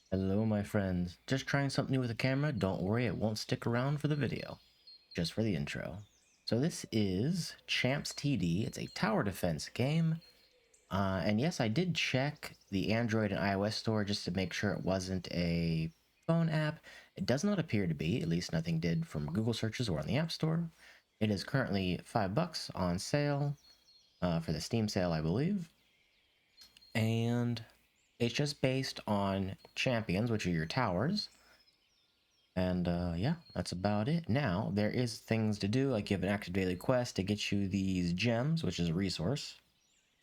Hello my friends, just trying something new with the camera. Don't worry, it won't stick around for the video, just for the intro. So this is Champs TD. It's a tower defense game. And yes, I did check the Android and iOS store just to make sure it wasn't a phone app. It does not appear to be, at least nothing did from Google searches or on the App Store. It is currently $5 on sale for the Steam sale, I believe. And it's just based on champions, which are your towers. And yeah, that's about it. Now, there is things to do, like you have an active daily quest to get you these gems, which is a resource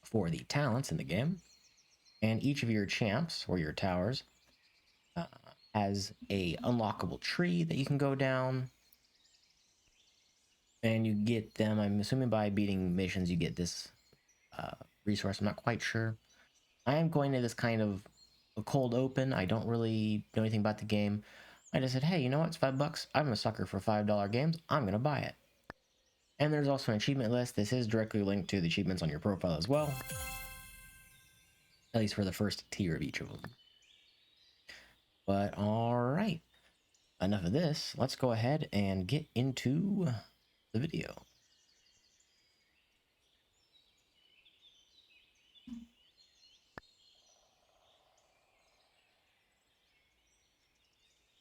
for the talents in the game. And each of your champs, or your towers, uh, has a unlockable tree that you can go down. And you get them, I'm assuming by beating missions, you get this resource. I'm not quite sure. I am going to this kind of a cold open. I don't really know anything about the game. I just said, hey, you know what? It's $5. I'm a sucker for $5 games. I'm going to buy it. And there's also an achievement list. This is directly linked to the achievements on your profile as well. At least for the first tier of each of them. But alright. Enough of this. Let's go ahead and get into the video.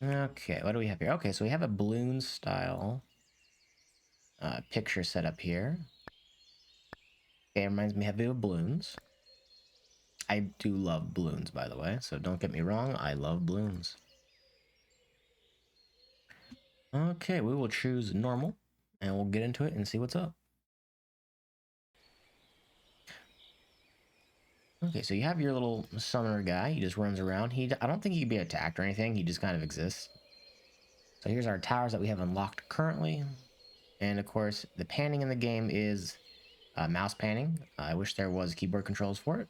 Okay, what do we have here? Okay, so we have a Bloons style picture set up here. Okay, it reminds me heavily of Bloons. I do love Bloons, by the way, so don't get me wrong, I love Bloons. Okay, we will choose normal, and we'll get into it and see what's up. Okay, so you have your little summoner guy. He just runs around. I don't think he can be attacked or anything. He just kind of exists. So here's our towers that we have unlocked currently. And of course, the panning in the game is mouse panning. I wish there was keyboard controls for it.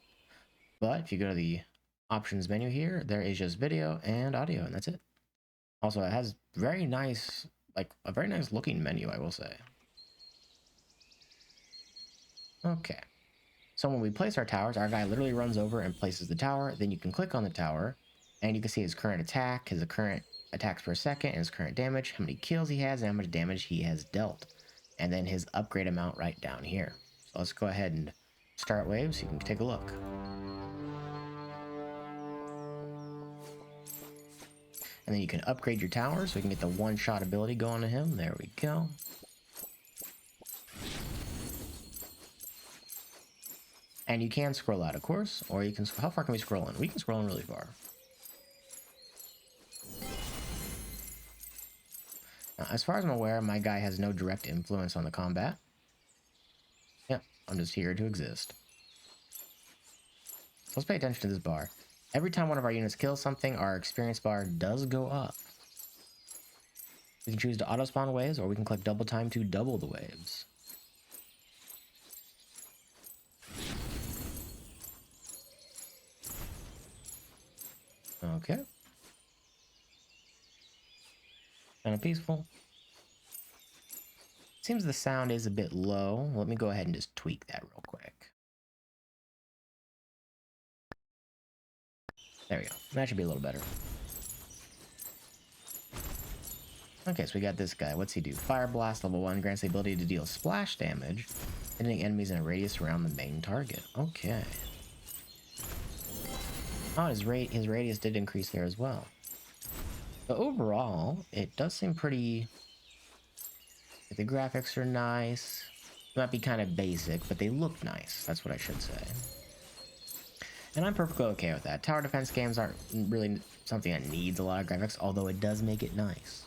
But if you go to the options menu here, there is just video and audio, and that's it. Also, it has very nice, like a very nice looking menu, I will say. Okay. So when we place our towers, our guy literally runs over and places the tower. Then you can click on the tower, and you can see his current attack, his current attacks per second, and his current damage, how many kills he has, and how much damage he has dealt. And then his upgrade amount right down here. So let's go ahead and start waves so you can take a look. And then you can upgrade your tower so we can get the one-shot ability going to him. There we go. And you can scroll out, of course, or you can... How far can we scroll in? We can scroll in really far. Now, as far as I'm aware, my guy has no direct influence on the combat. Yep, I'm just here to exist. So let's pay attention to this bar. Every time one of our units kills something, our experience bar does go up. We can choose to auto-spawn waves, or we can click double time to double the waves. Okay. Kind of peaceful. Seems the sound is a bit low. Let me go ahead and just tweak that real quick. There we go. That should be a little better. Okay, so we got this guy. What's he do? Fire Blast, level 1, grants the ability to deal splash damage, hitting enemies in a radius around the main target. Okay. Oh, his radius did increase there as well. But overall, it does seem pretty... The graphics are nice. They might be kind of basic, but they look nice. That's what I should say. And I'm perfectly okay with that. Tower defense games aren't really something that needs a lot of graphics, although it does make it nice.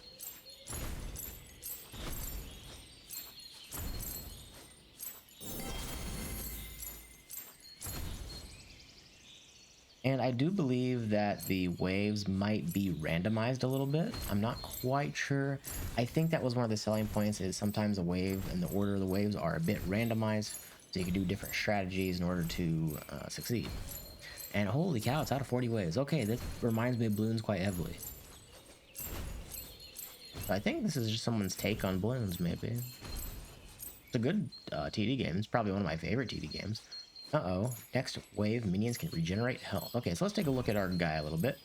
And I do believe that the waves might be randomized a little bit. I'm not quite sure. I think that was one of the selling points, is sometimes a wave and the order of the waves are a bit randomized, so you can do different strategies in order to succeed. And holy cow, it's out of 40 waves. Okay, this reminds me of Bloons quite heavily. So I think this is just someone's take on Bloons, maybe. It's a good TD game. It's probably one of my favorite TD games. Uh-oh. Next wave, minions can regenerate health. Okay, so let's take a look at our guy a little bit.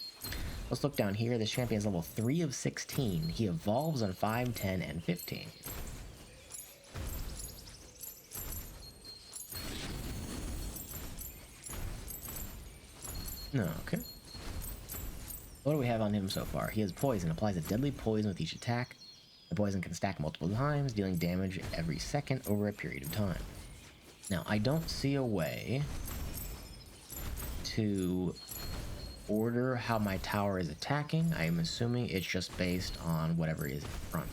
Let's look down here. This champion is level 3 of 16. He evolves on 5, 10, and 15. No, okay. What do we have on him so far? He has poison. Applies a deadly poison with each attack. The poison can stack multiple times, dealing damage every second over a period of time. Now, I don't see a way to order how my tower is attacking. I am assuming it's just based on whatever is in front.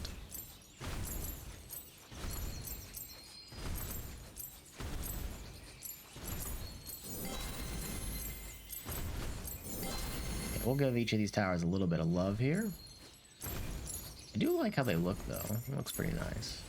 Okay, we'll give each of these towers a little bit of love here. I do like how they look, though. It looks pretty nice.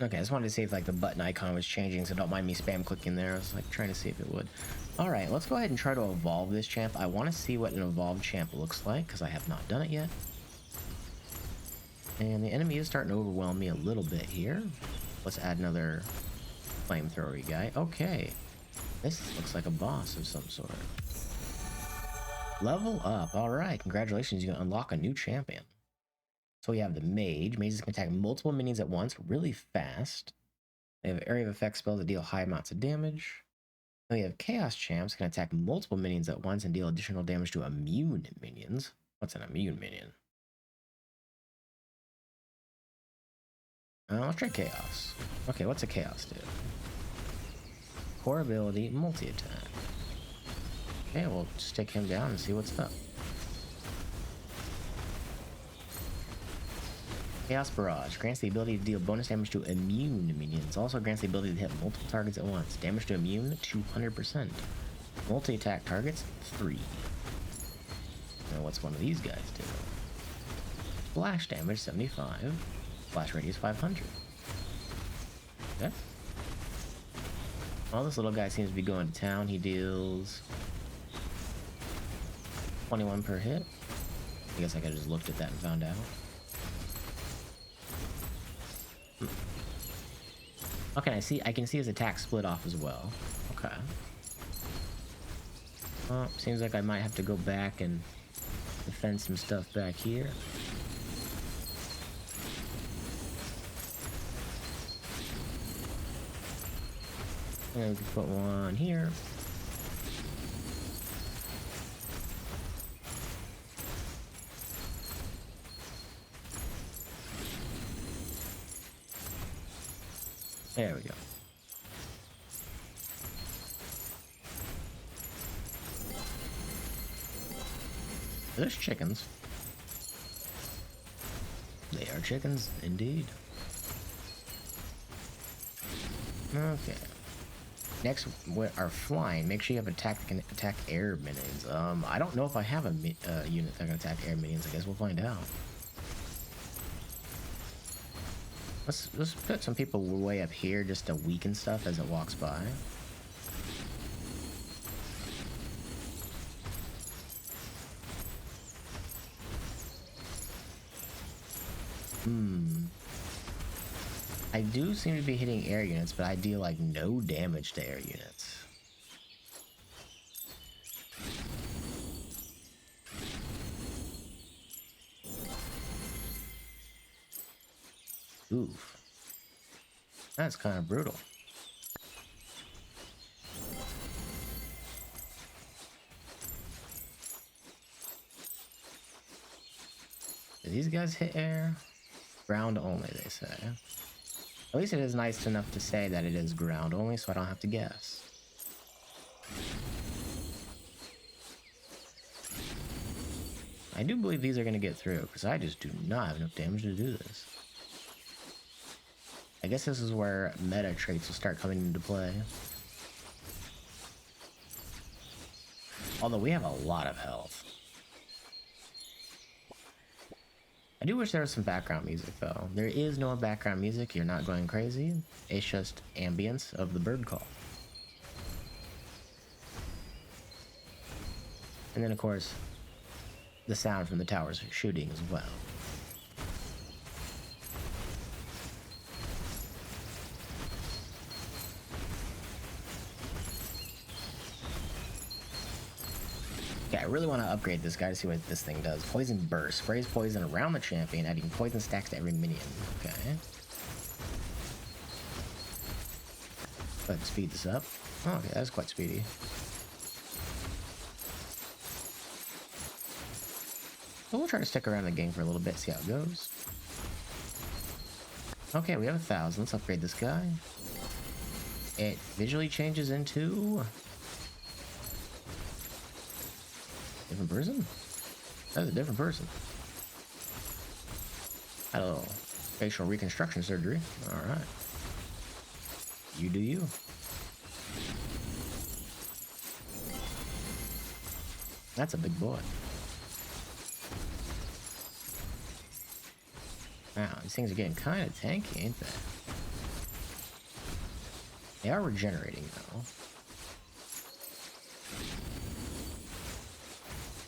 Okay, I just wanted to see if like the button icon was changing, so don't mind me spam clicking there. I was like trying to see if it would. Alright, let's go ahead and try to evolve this champ. I want to see what an evolved champ looks like, because I have not done it yet. And the enemy is starting to overwhelm me a little bit here. Let's add another flamethrower guy. Okay, this looks like a boss of some sort. Level up. Alright, congratulations, you can unlock a new champion. So we have the mage. Mages can attack multiple minions at once really fast. They have area of effect spells that deal high amounts of damage. Then we have chaos champs, can attack multiple minions at once and deal additional damage to immune minions. What's an immune minion? Let's try chaos. Okay, what's a chaos do? Core ability, multi-attack. Okay, we'll stick him down and see what's up. Chaos Barrage grants the ability to deal bonus damage to immune minions. Also grants the ability to hit multiple targets at once. Damage to immune, 200%. Multi-attack targets, 3. Now what's one of these guys do? Splash damage, 75. Splash radius, 500. Okay. Well, this little guy seems to be going to town. He deals 21 per hit. I guess I could have just looked at that and found out. Okay, I can see his attack split off as well. Okay. Well, seems like I might have to go back and defend some stuff back here. And we can put one here. There we go. There's chickens. They are chickens, indeed. Okay. Next, we are flying. Make sure you have attack that can attack air minions. I don't know if I have a unit that can attack air minions. I guess we'll find out. Let's put some people way up here just to weaken stuff as it walks by. I do seem to be hitting air units, but I deal like no damage to air units. Oof. That's kind of brutal. Do these guys hit air? Ground only, they say. At least it is nice enough to say that it is ground only, so I don't have to guess. I do believe these are going to get through, because I just do not have enough damage to do this. I guess this is where meta traits will start coming into play. Although we have a lot of health. I do wish there was some background music, though. There is no background music, you're not going crazy. It's just ambience of the bird call. And then, of course, the sound from the towers shooting as well. Okay, I really want to upgrade this guy to see what this thing does. Poison Burst. Sprays poison around the champion, adding poison stacks to every minion. Okay. Let's speed this up. Oh, okay, that's quite speedy. So we'll try to stick around the game for a little bit, see how it goes. Okay, we have 1,000. Let's upgrade this guy. It visually changes into... different person? That's a different person. Had a little facial reconstruction surgery. Alright. You do you. That's a big boy. Wow, these things are getting kind of tanky, ain't they? They are regenerating, though.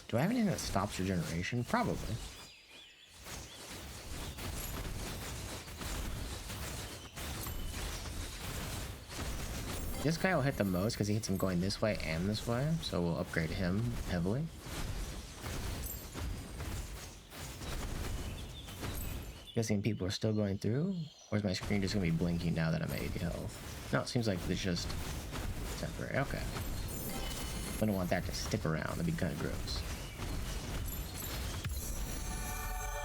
Do I have anything that stops regeneration? Probably. This guy will hit the most because he hits him going this way and this way, so we'll upgrade him heavily. Guessing people are still going through? Or is my screen just going to be blinking now that I'm at 80 health? No, it seems like it's just temporary. Okay. I don't want that to stick around. That'd be kind of gross.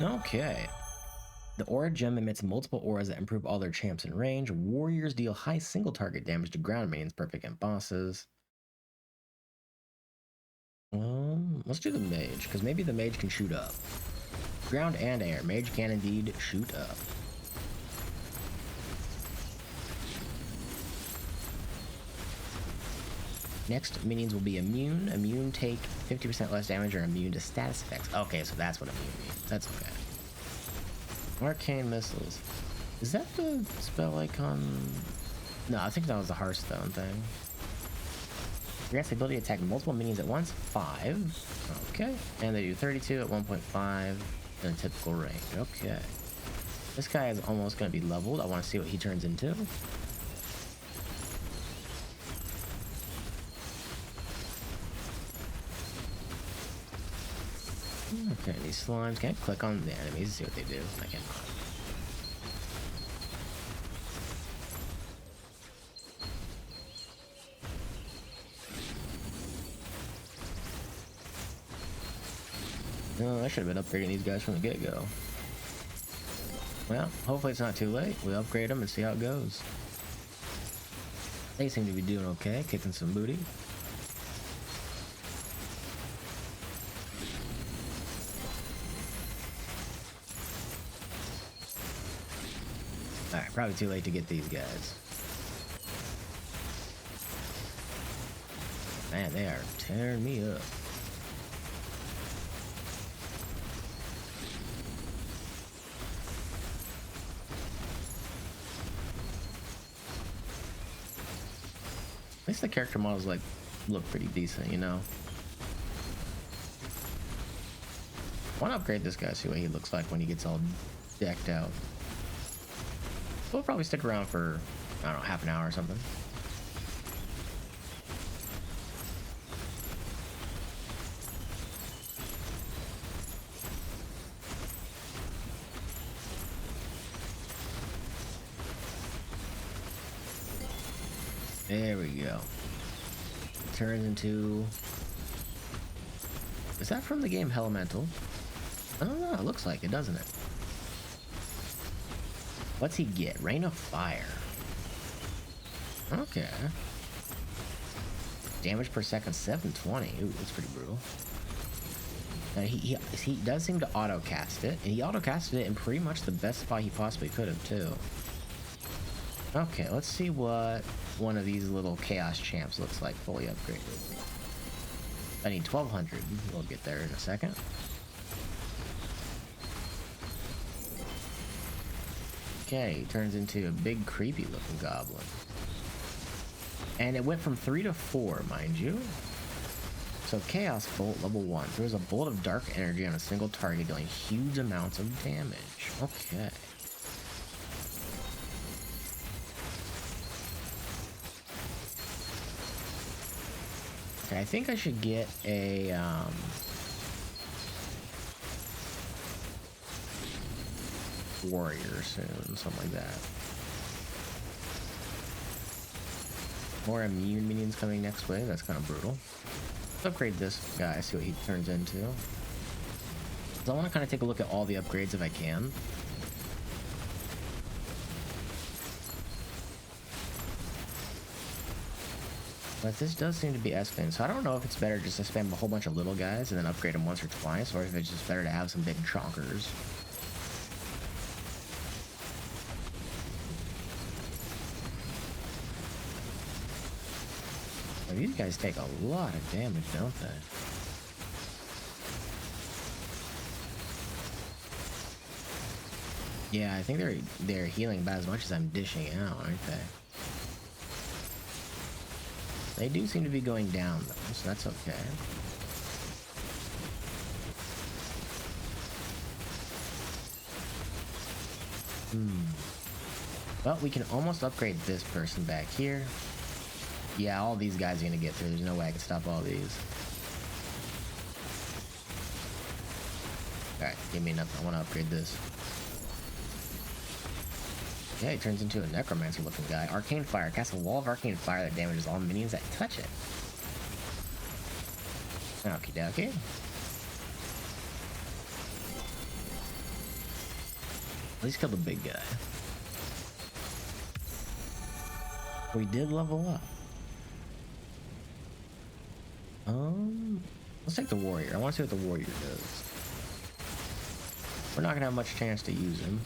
Okay. The aura gem emits multiple auras that improve all their champs in range. Warriors deal high single target damage to ground minions, perfect and bosses. Let's do the mage, because maybe the mage can shoot up. Ground and air. Mage can indeed shoot up. Next, minions will be immune. Immune take 50% less damage or immune to status effects. Okay, so that's what immune means. That's okay. Arcane missiles. Is that the spell icon? No, I think that was the Hearthstone thing. Grants the ability to attack multiple minions at once. 5. Okay. And they do 32 at 1.5 in a typical range. Okay. This guy is almost going to be leveled. I want to see what he turns into. Okay, these slimes. Can I click on the enemies and see what they do? I cannot. No, I should have been upgrading these guys from the get-go. Well, hopefully it's not too late. We'll upgrade them and see how it goes. They seem to be doing okay, kicking some booty. Alright, probably too late to get these guys. Man, they are tearing me up. At least the character models like look pretty decent, you know. I want to upgrade this guy, see what he looks like when he gets all decked out. We'll probably stick around for, I don't know, half an hour or something. There we go. Turns into... Is that from the game Elemental? I don't know, it looks like it, doesn't it? What's he get? Rain of Fire. Okay. Damage per second, 720. Ooh, that's pretty brutal. Now he does seem to auto-cast it, and he auto-casted it in pretty much the best spot he possibly could have, too. Okay, let's see what one of these little Chaos Champs looks like fully upgraded. I need 1,200. We'll get there in a second. Okay, he turns into a big creepy looking goblin. And it went from 3 to 4, mind you. So Chaos Bolt level 1. Throws a bolt of dark energy on a single target, dealing huge amounts of damage. Okay. Okay, I think I should get a warrior soon, something like that. More immune minions coming next wave. That's kind of brutal. Let's upgrade this guy, see what he turns into. So I want to kind of take a look at all the upgrades if I can. But this does seem to be escalating, so I don't know if it's better just to spam a whole bunch of little guys and then upgrade them once or twice, or if it's just better to have some big chonkers. Well, these guys take a lot of damage, don't they? Yeah, I think they're healing about as much as I'm dishing out, aren't they? They do seem to be going down though, so that's okay. Well, we can almost upgrade this person back here. Yeah, all these guys are gonna get through. There's no way I can stop all these. Alright, give me enough. I want to upgrade this. Yeah, he turns into a necromancer looking guy. Arcane Fire. Cast a wall of arcane fire that damages all minions that touch it. Okie dokie. At least kill the big guy. We did level up. Let's take the warrior. I want to see what the warrior does. We're not gonna have much chance to use him.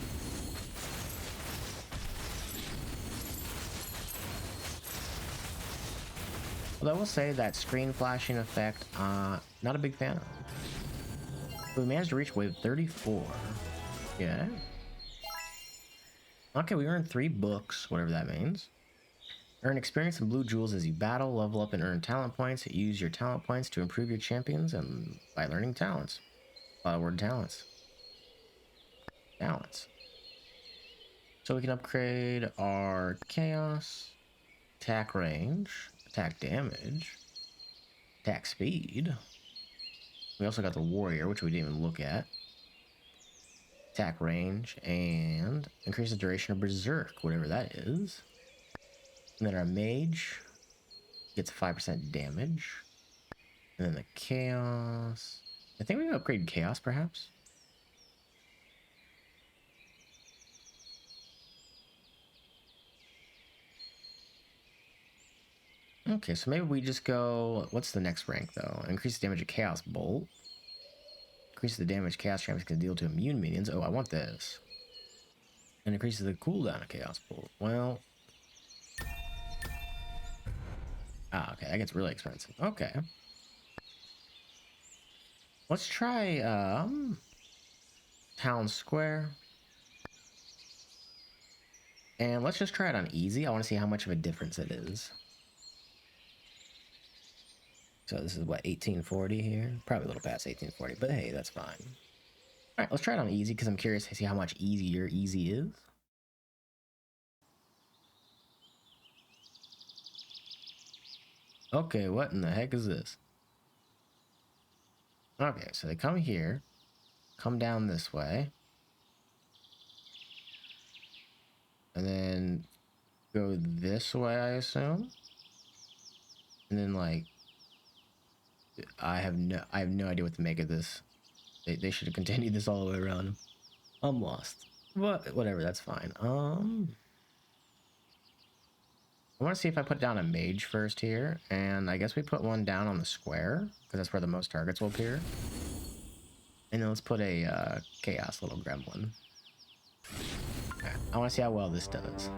Although I will say that screen flashing effect, not a big fan of. We managed to reach wave 34. Yeah. Okay, we earned 3 books, whatever that means. Earn experience and blue jewels as you battle, level up and earn talent points. Use your talent points to improve your champions and by learning talents. A lot of word talents. Talents. So we can upgrade our chaos, attack range, attack damage, attack speed. We also got the warrior, which we didn't even look at. Attack range and increase the duration of berserk, whatever that is. And then our mage gets 5% damage. And then the chaos. I think we can upgrade chaos perhaps. Okay, so maybe we just go. What's the next rank though? Increase the damage of chaos bolt. Increase the damage chaos champions can deal to immune minions. Oh, I want this. And increases the cooldown of chaos bolt. Well. Ah, okay, that gets really expensive. Okay. Let's try Town Square. And let's just try it on easy. I want to see how much of a difference it is. So this is what, 1840 here? Probably a little past 1840, but hey, that's fine. Alright, let's try it on easy because I'm curious to see how much easier easy is. Okay, what in the heck is this? Okay, so they come here, come down this way, and then go this way, I assume. And then like, I have no idea what to make of this. They should have continued this all the way around. I'm lost. But whatever, that's fine. I want to see if I put down a mage first here, and I guess we put one down on the square, because that's where the most targets will appear. And then let's put a chaos little gremlin. Okay, I want to see how well this does.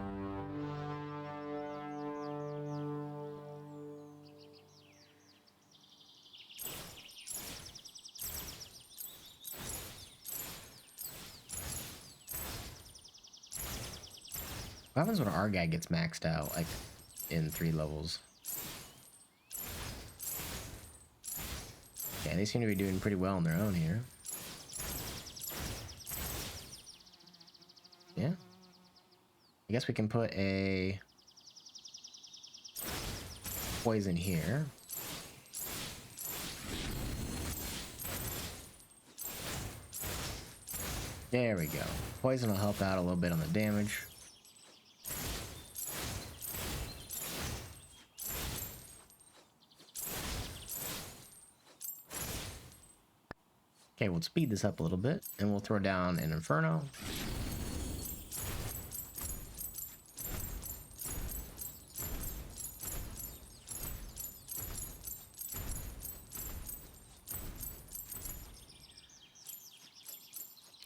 What happens when our guy gets maxed out, like, in 3 levels? they seem to be doing pretty well on their own here. Yeah. I guess we can put a poison here. There we go. Poison will help out a little bit on the damage. Okay, we'll speed this up a little bit, and we'll throw down an Inferno.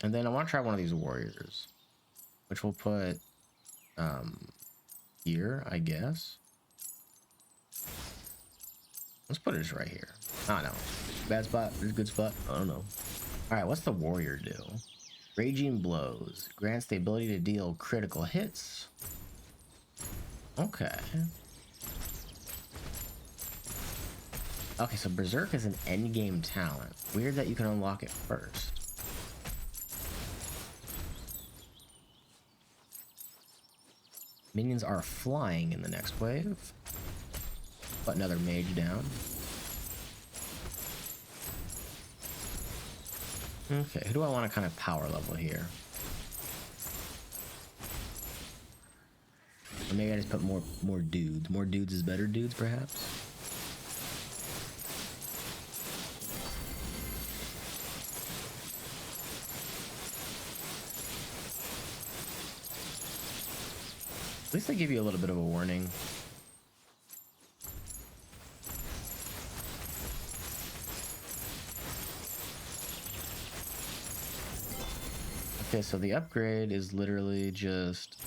And then I want to try one of these warriors, which we'll put here, I guess. Let's put it just right here. I don't know. Bad spot, there's a good spot. I don't know. Alright, what's the warrior do? Raging Blows. Grants the ability to deal critical hits. Okay. Okay, so Berserk is an endgame talent. Weird that you can unlock it first. Minions are flying in the next wave. Put another mage down. Okay, who do I want to kind of power level here? Or maybe I just put more dudes. More dudes is better dudes, perhaps? At least they give you a little bit of a warning. Okay, so the upgrade is literally just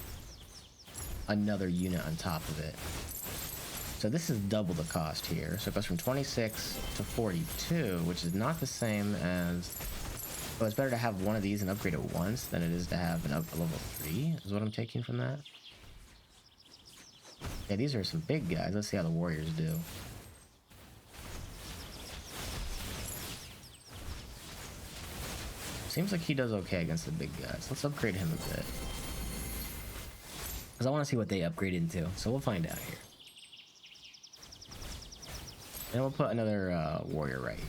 another unit on top of it. So this is double the cost here. So it goes from 26 to 42, which is not the same as... Well, it's better to have one of these and upgrade it once than it is to have a level 3, is what I'm taking from that. Yeah, these are some big guys. Let's see how the warriors do. Seems like he does okay against the big guys. Let's upgrade him a bit. Because I want to see what they upgrade into. So we'll find out here. And we'll put another warrior right here.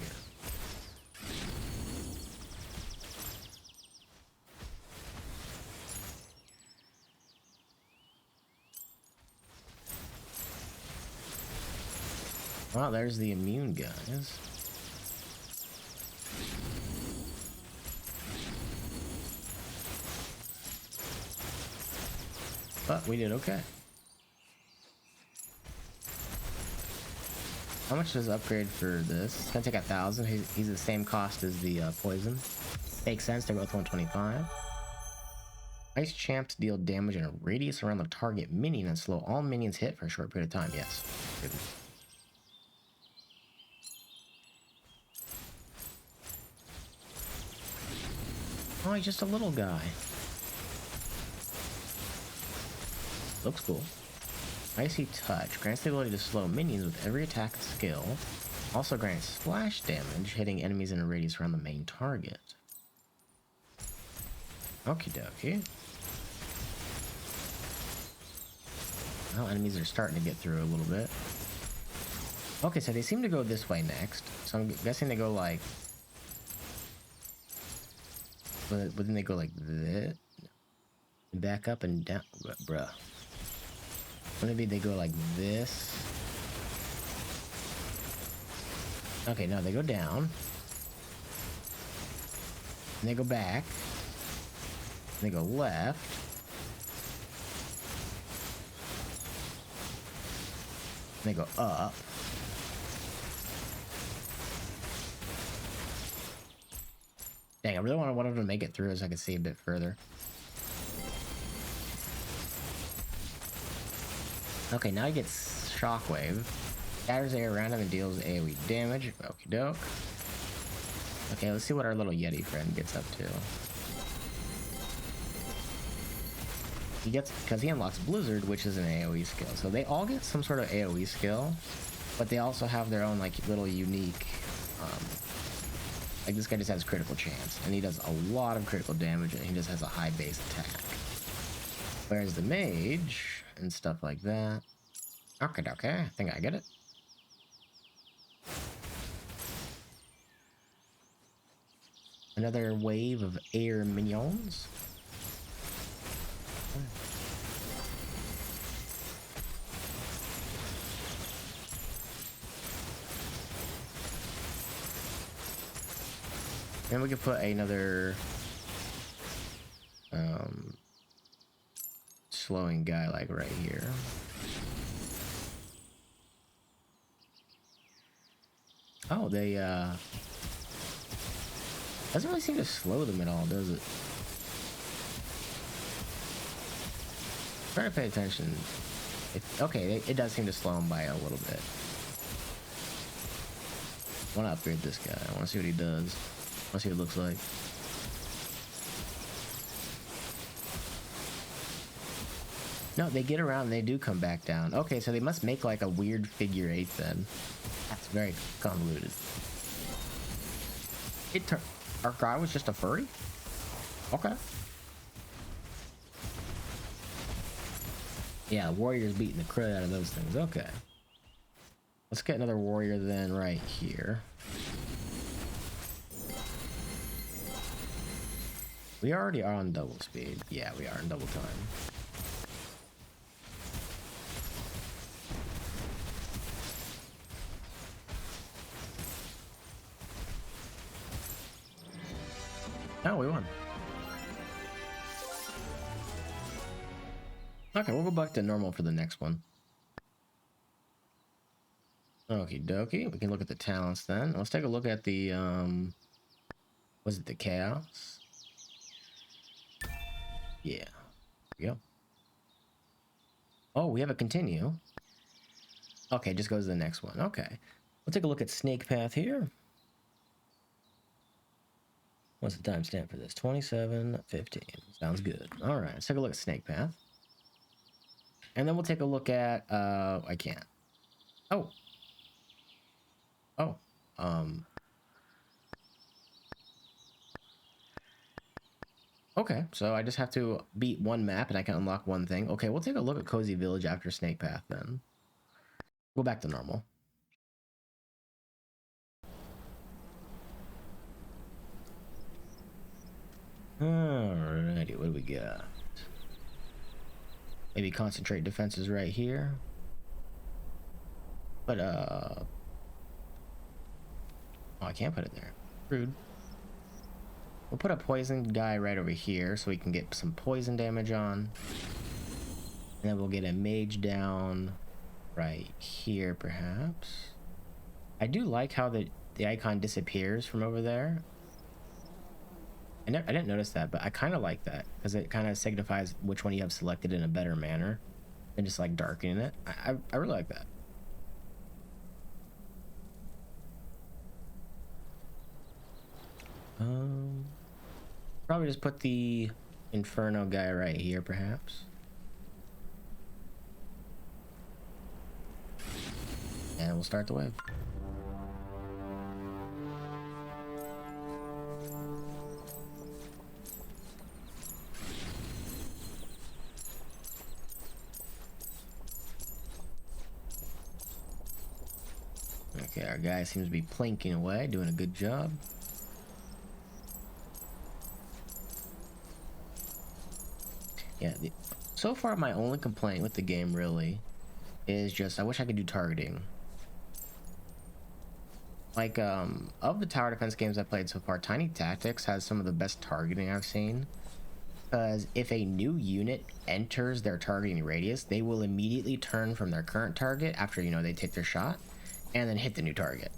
Well, there's the immune guys. But we did okay. How much does upgrade for this? It's gonna take 1,000. He's the same cost as the poison. Makes sense, they're both 125. Ice champs deal damage in a radius around the target minion and slow all minions hit for a short period of time. Yes. Good. Oh, he's just a little guy. Looks cool. Icy Touch grants the ability to slow minions with every attack and skill. Also grants splash damage, hitting enemies in a radius around the main target. Okie dokie. Well, enemies are starting to get through a little bit. Okay, so they seem to go this way next. So I'm guessing they go like... Wouldn't they go like this? Back up and down? Bruh. Maybe they go like this. Okay, no, they go down. And they go back. And they go left. And they go up. Dang, I really wanted one of them to make it through so I could see a bit further. Okay, now he gets Shockwave. Scatters air around him and deals AoE damage. Okie doke. Okay, let's see what our little Yeti friend gets up to. He gets, because he unlocks Blizzard, which is an AoE skill. So they all get some sort of AoE skill, but they also have their own like little unique Like, this guy just has critical chance, and he does a lot of critical damage, and he just has a high base attack. Whereas the mage and stuff like that... Okay, I think I get it. Another wave of air minions. And we could put another slowing guy like right here. Oh, they doesn't really seem to slow them at all, does it? Try to pay attention. Okay, it does seem to slow him by a little bit. I want to upgrade this guy. I want to see what he does. I want to see what it looks like. No, they get around and they do come back down. Okay, so they must make like a weird figure 8 then. That's very convoluted. Our guy was just a furry? Okay. Yeah, warrior's beating the crud out of those things. Okay. Let's get another warrior then right here. We already are on double speed. Yeah, we are in double time. Oh, we won. Okay, we'll go back to normal for the next one. Okie dokie. We can look at the talents then. Let's take a look at the, was it the chaos? Yeah. Here we go. Oh, we have a continue. Okay, just goes to the next one. Okay. We'll take a look at Snake Path here. What's the timestamp for this? 27:15. Sounds good. All right, let's take a look at Snake Path. And then we'll take a look at, I can't. Oh. Oh. Okay, so I just have to beat one map and I can unlock one thing. Okay, we'll take a look at Cozy Village after Snake Path then. Go back to normal. Alrighty, what do we got? Maybe concentrate defenses right here. But, oh, I can't put it there. Rude. We'll put a poisoned guy right over here so we can get some poison damage on. And then we'll get a mage down right here, perhaps. I do like how the icon disappears from over there. I didn't notice that, but I kind of like that because it kind of signifies which one you have selected in a better manner than just like darkening it. I really like that. Probably just put the Inferno guy right here, perhaps. And we'll start the wave. Okay, our guy seems to be plinking away, doing a good job. Yeah, so far my only complaint with the game really is just I wish I could do targeting. Like, of the tower defense games I've played so far, Tiny Tactics has some of the best targeting I've seen. Because if a new unit enters their targeting radius, they will immediately turn from their current target after, you know, they take their shot, and then hit the new target.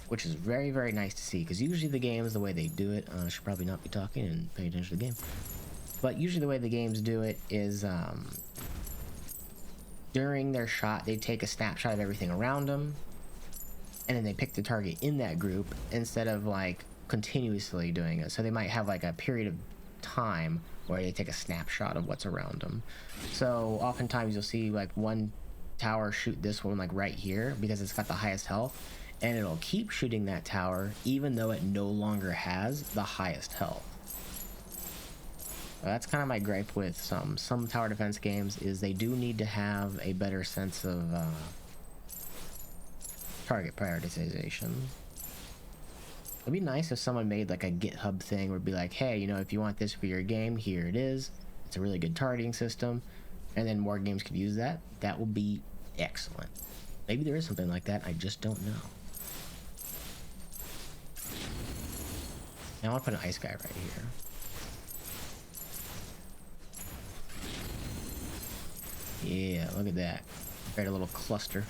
Which is very, very nice to see, because usually the games, the way they do it, I should probably not be talking and pay attention to the game. But usually the way the games do it is, during their shot, they take a snapshot of everything around them, and then they pick the target in that group instead of like continuously doing it. So they might have like a period of time where they take a snapshot of what's around them. So oftentimes you'll see like one tower shoot this one like right here because it's got the highest health, and it'll keep shooting that tower even though it no longer has the highest health. That's kind of my gripe with some tower defense games, is they do need to have a better sense of target prioritization. It'd be nice if someone made like a GitHub thing where it'd be like, hey, you know, if you want this for your game, here it is. It's a really good targeting system, and then more games could use that. That would be excellent. Maybe there is something like that, I just don't know. Now I want to put an ice guy right here. Yeah, look at that. Create a little cluster.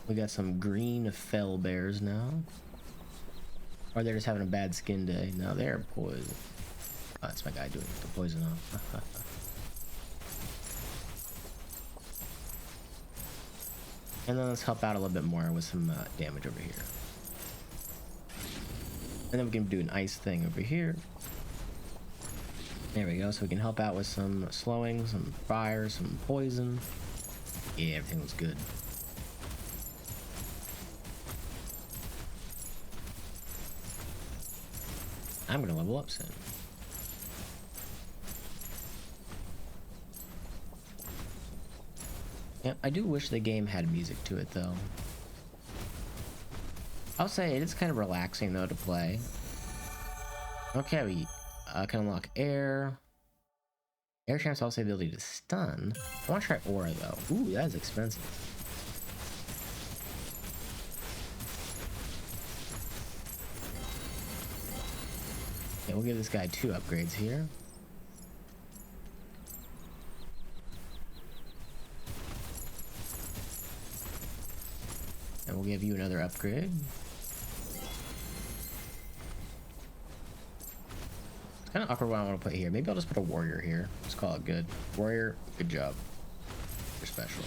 We got some green fell bears now. Or they're just having a bad skin day. No, they're poison. Oh, that's my guy doing the poison off. And then let's help out a little bit more with some damage over here. And then we can do an ice thing over here. There we go, so we can help out with some slowing, some fire, some poison. Yeah, everything looks good. I'm gonna level up soon. Yeah, I do wish the game had music to it though. I'll say it is kind of relaxing though to play. Okay, we can unlock air. Air champs also have the ability to stun. I want to try aura though. Ooh, that is expensive. Yeah, we'll give this guy 2 upgrades here. And we'll give you another upgrade. It's kind of awkward what I want to put here. Maybe I'll just put a warrior here. Let's call it good. Warrior, good job. You're special.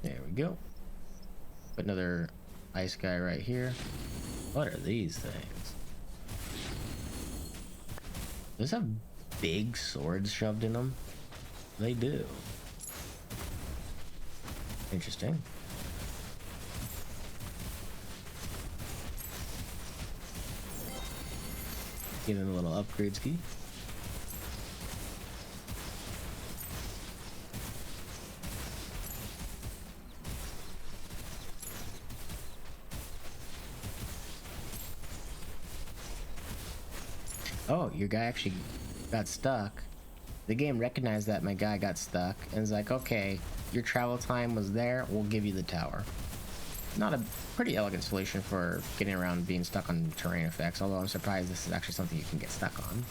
There we go. Put another ice guy right here. What are these things? Does this have big swords shoved in them? They do. Interesting. Give him a little upgrade ski. Oh, your guy actually got stuck. The game recognized that my guy got stuck and is like, okay, your travel time was there, we'll give you the tower. Not a pretty elegant solution for getting around being stuck on terrain effects, although I'm surprised this is actually something you can get stuck on.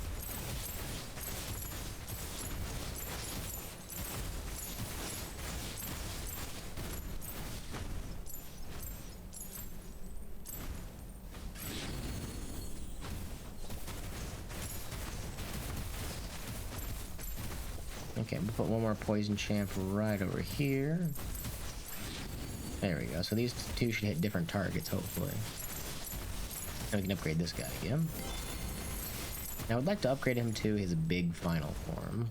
Okay, we'll put one more poison champ right over here. There we go. So these 2 should hit different targets, hopefully. And we can upgrade this guy again. Now, I would like to upgrade him to his big final form.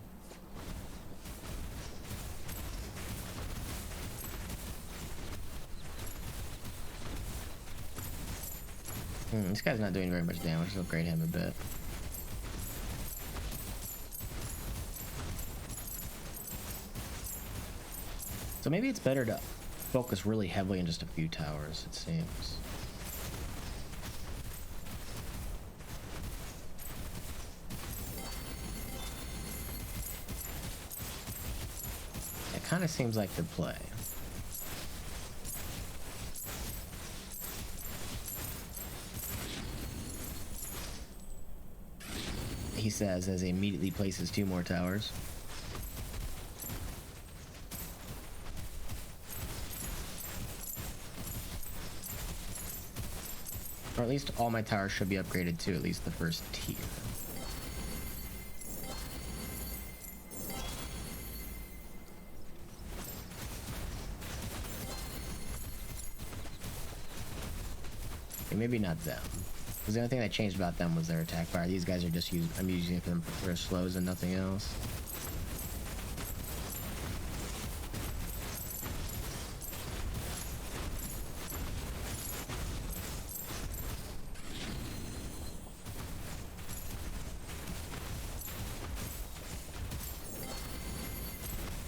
This guy's not doing very much damage. Let's upgrade him a bit. So maybe it's better to focus really heavily on just a few towers, it seems. It kind of seems like the play. He says as he immediately places 2 more towers. Or at least all my towers should be upgraded to at least the first tier. Okay, maybe not them. Because the only thing that changed about them was their attack fire. These guys are just I'm using them for their slows and nothing else.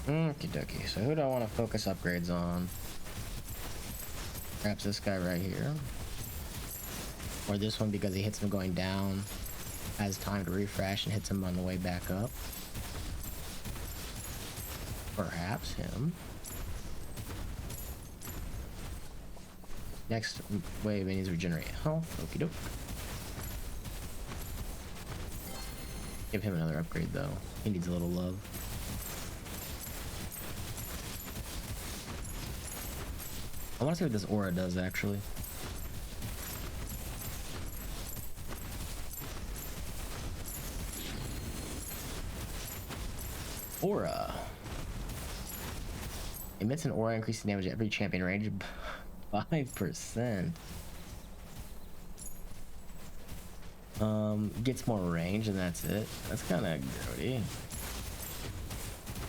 Okie dokie. So who do I want to focus upgrades on? Perhaps this guy right here. Or this one because he hits him going down, has time to refresh and hits him on the way back up. Perhaps him. Next wave minions regenerate health. Okie doke. Give him another upgrade though. He needs a little love. I want to see what this aura does actually. Aura. Emits an aura increasing damage at every champion range 5%. Gets more range and that's it. That's kind of grody.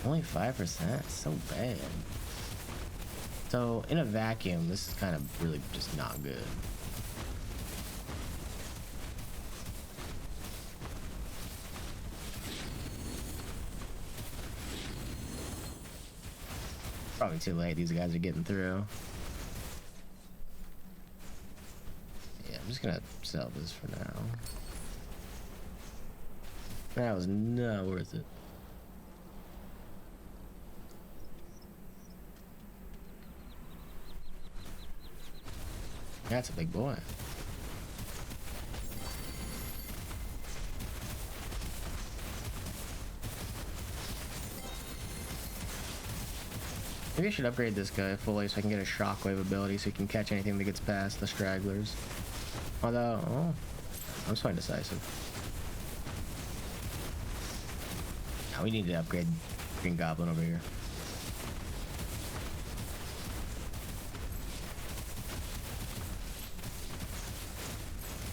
Only 5%? So bad. So in a vacuum, this is kind of really just not good. Probably too late. These guys are getting through. Yeah, I'm just gonna sell this for now. That was not worth it. That's a big boy. Maybe I should upgrade this guy fully so I can get a shockwave ability so he can catch anything that gets past the stragglers. Although, oh, I'm so indecisive. Now we need to upgrade Green Goblin over here.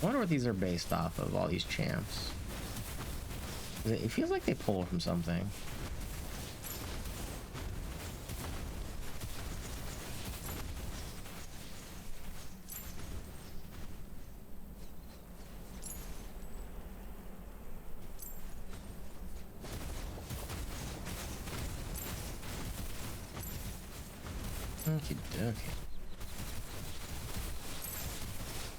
I wonder what these are based off of, all these champs. It feels like they pull from something. Okie dokie.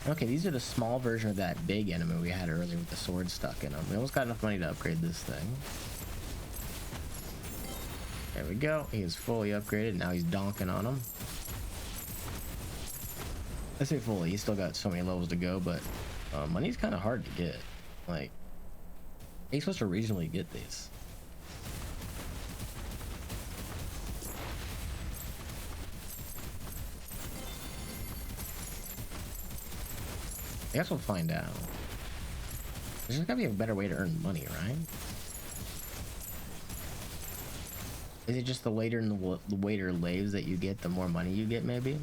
Okay, these are the small version of that big enemy we had earlier with the sword stuck in them. We almost got enough money to upgrade this thing. There we go. He is fully upgraded. Now he's donking on him. I say fully. He's still got so many levels to go, but money's kind of hard to get. Like, how are you supposed to reasonably get these? I guess we'll find out. There's gotta be a better way to earn money, right? Is it just the later in the waiter laves that you get, the more money you get, maybe?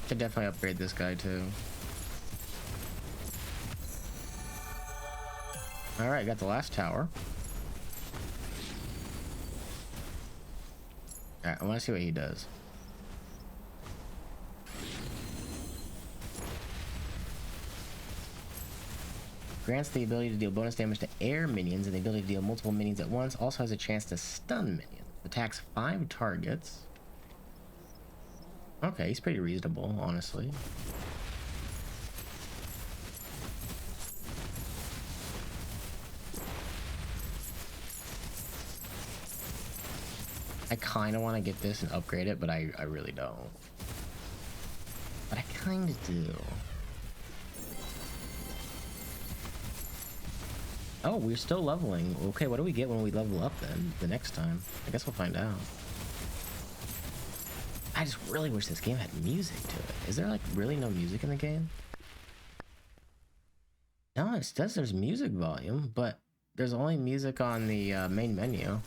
Should definitely upgrade this guy too. Alright, got the last tower. Alright, I want to see what he does. Grants the ability to deal bonus damage to air minions and the ability to deal multiple minions at once. Also has a chance to stun minions. Attacks 5 targets. Okay, he's pretty reasonable, honestly. I kind of want to get this and upgrade it, but I really don't. But I kind of do. Oh, we're still leveling. Okay, what do we get when we level up then? The next time? I guess we'll find out. I just really wish this game had music to it. Is there like really no music in the game? No, it says there's music volume, but there's only music on the main menu.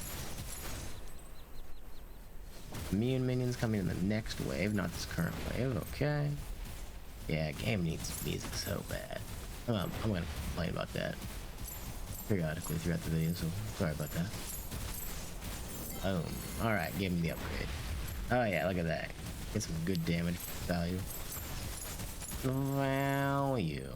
Immune minions coming in the next wave, not this current wave. Okay. Yeah, game needs music so bad. I'm gonna complain about that periodically throughout the video, so sorry about that. Boom. Alright, give me the upgrade. Oh yeah, look at that. Get some good damage value. Value.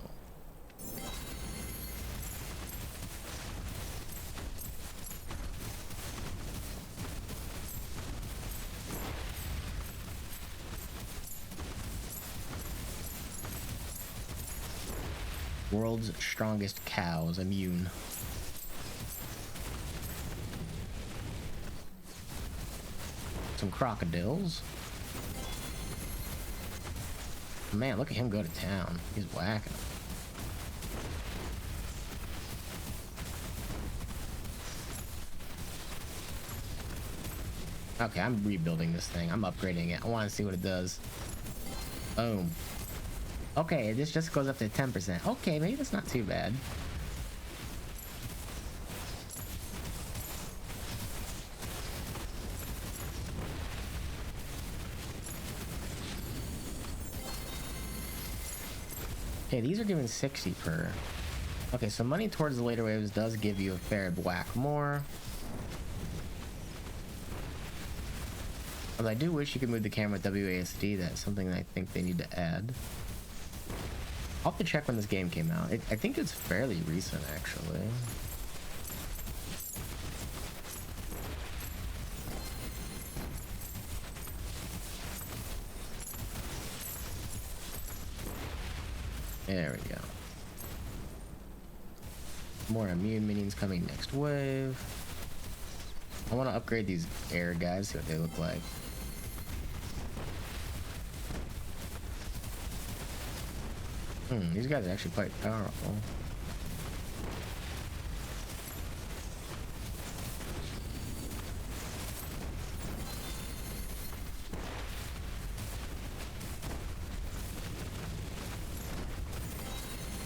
World's strongest cows immune. Some crocodiles. Man, look at him go to town. He's whacking them. Okay, I'm rebuilding this thing. I'm upgrading it. I want to see what it does. Boom. Okay, this just goes up to 10%. Okay, maybe that's not too bad. Okay, these are giving 60 per. Okay, so money towards the later waves does give you a fair whack more. But I do wish you could move the camera with WASD. That's something that I think they need to add. I'll have to check when this game came out. I think it's fairly recent, actually. There we go. More immune minions coming next wave. I want to upgrade these air guys, see what they look like. These guys are actually quite powerful.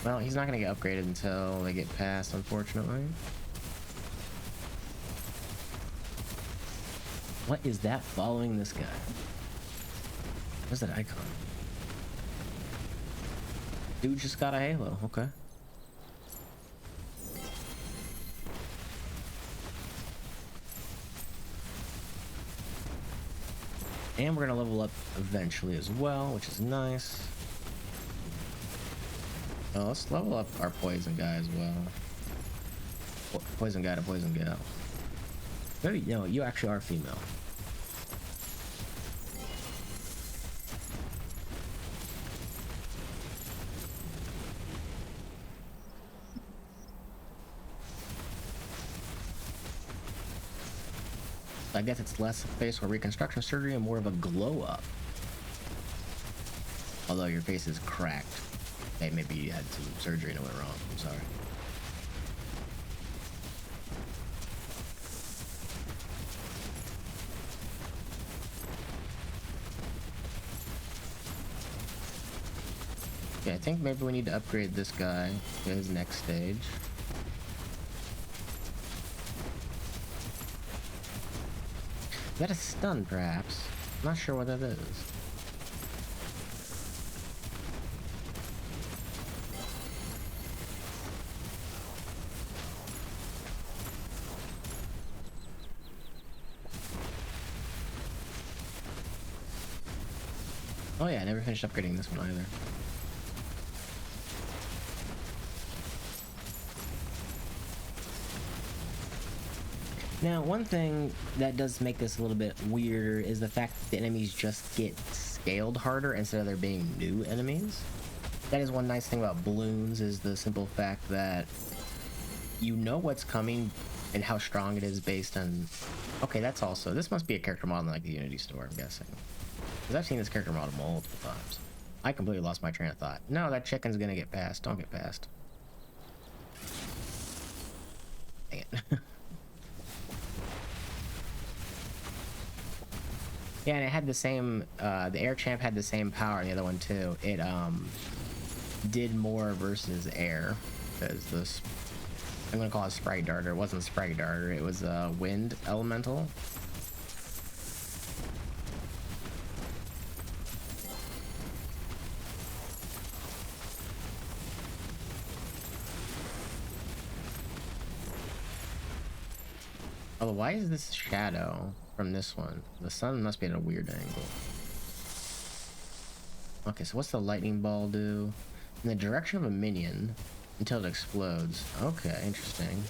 Well, he's not gonna get upgraded until they get past, unfortunately. What is that following this guy? What's that icon? Dude just got a halo, okay. And we're gonna level up eventually as well, which is nice. Oh, let's level up our poison guy as well. Poison guy to poison gal. Maybe, no, you actually are female. I guess it's less facial reconstruction surgery and more of a glow up. Although your face is cracked. Hey, maybe you had some surgery and it went wrong. I'm sorry. Okay, I think maybe we need to upgrade this guy to his next stage. Is that a stun, perhaps? I'm not sure what that is. Oh yeah, I never finished upgrading this one either. Now, one thing that does make this a little bit weirder is the fact that the enemies just get scaled harder instead of there being new enemies. That is one nice thing about Bloons, is the simple fact that you know what's coming and how strong it is based on... Okay, that's also... This must be a character model in like the Unity store, I'm guessing. Because I've seen this character model multiple times. I completely lost my train of thought. No, that chicken's gonna get past. Don't get past. Dang it. Yeah, and it had the same, the air champ had the same power, and the other one too. It, did more versus air. is this. I'm gonna call it Sprite Darter. It wasn't Sprite Darter, it was a wind elemental. Oh, why is this shadow from this one? The sun must be at a weird angle. Okay, so what's the lightning ball do? In the direction of a minion until it explodes. Okay, interesting.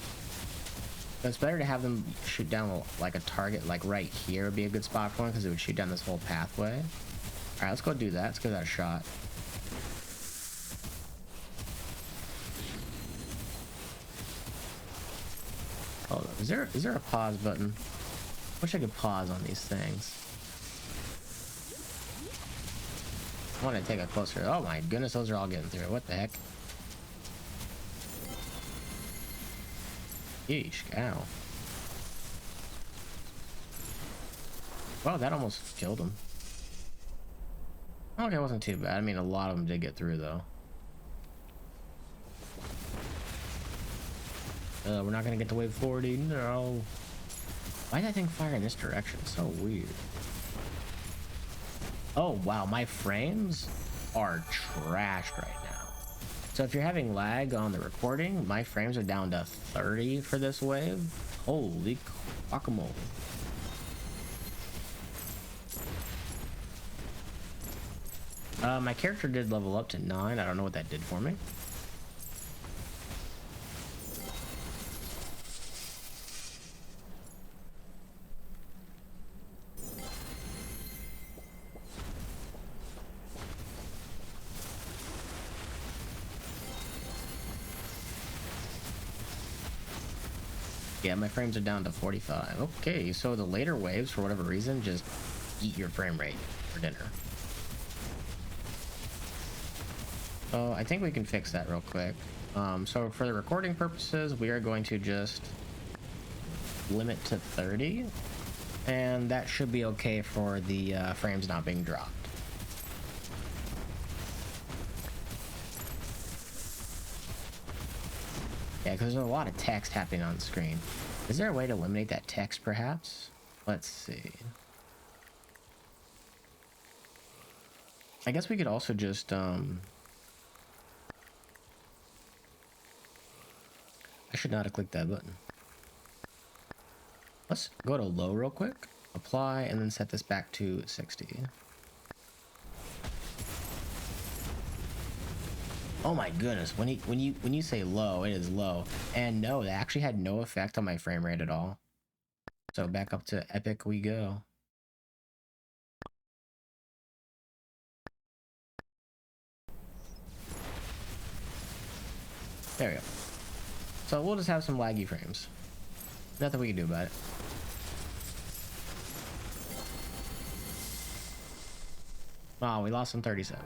So it's better to have them shoot down like a target, like right here would be a good spot for one because it would shoot down this whole pathway. Alright, let's go do that. Let's give that a shot. Hold on. Is there a pause button? Wish I could pause on these things. I want to take a closer. Oh my goodness, those are all getting through. What the heck? Yeesh, ow. Well, that almost killed him. Okay, it wasn't too bad. I mean, a lot of them did get through, though. We're not gonna get to wave 40. No. Why did that thing fire in this direction? So weird. Oh, wow. My frames are trashed right now. So if you're having lag on the recording, my frames are down to 30 for this wave. Holy guacamole. My character did level up to 9. I don't know what that did for me. Yeah, my frames are down to 45. Okay, so the later waves, for whatever reason, just eat your frame rate for dinner. So I think we can fix that real quick. So for the recording purposes, we are going to just limit to 30. And that should be okay for the frames not being dropped. Yeah, because there's a lot of text happening on the screen. Is there a way to eliminate that text, perhaps? Let's see. I guess we could also just, I should not have clicked that button. Let's go to low real quick. Apply, and then set this back to 60. Oh my goodness, when you say low, it is low. And no, that actually had no effect on my frame rate at all. So back up to epic we go. There we go. So we'll just have some laggy frames. Nothing we can do about it. Oh, we lost some 37.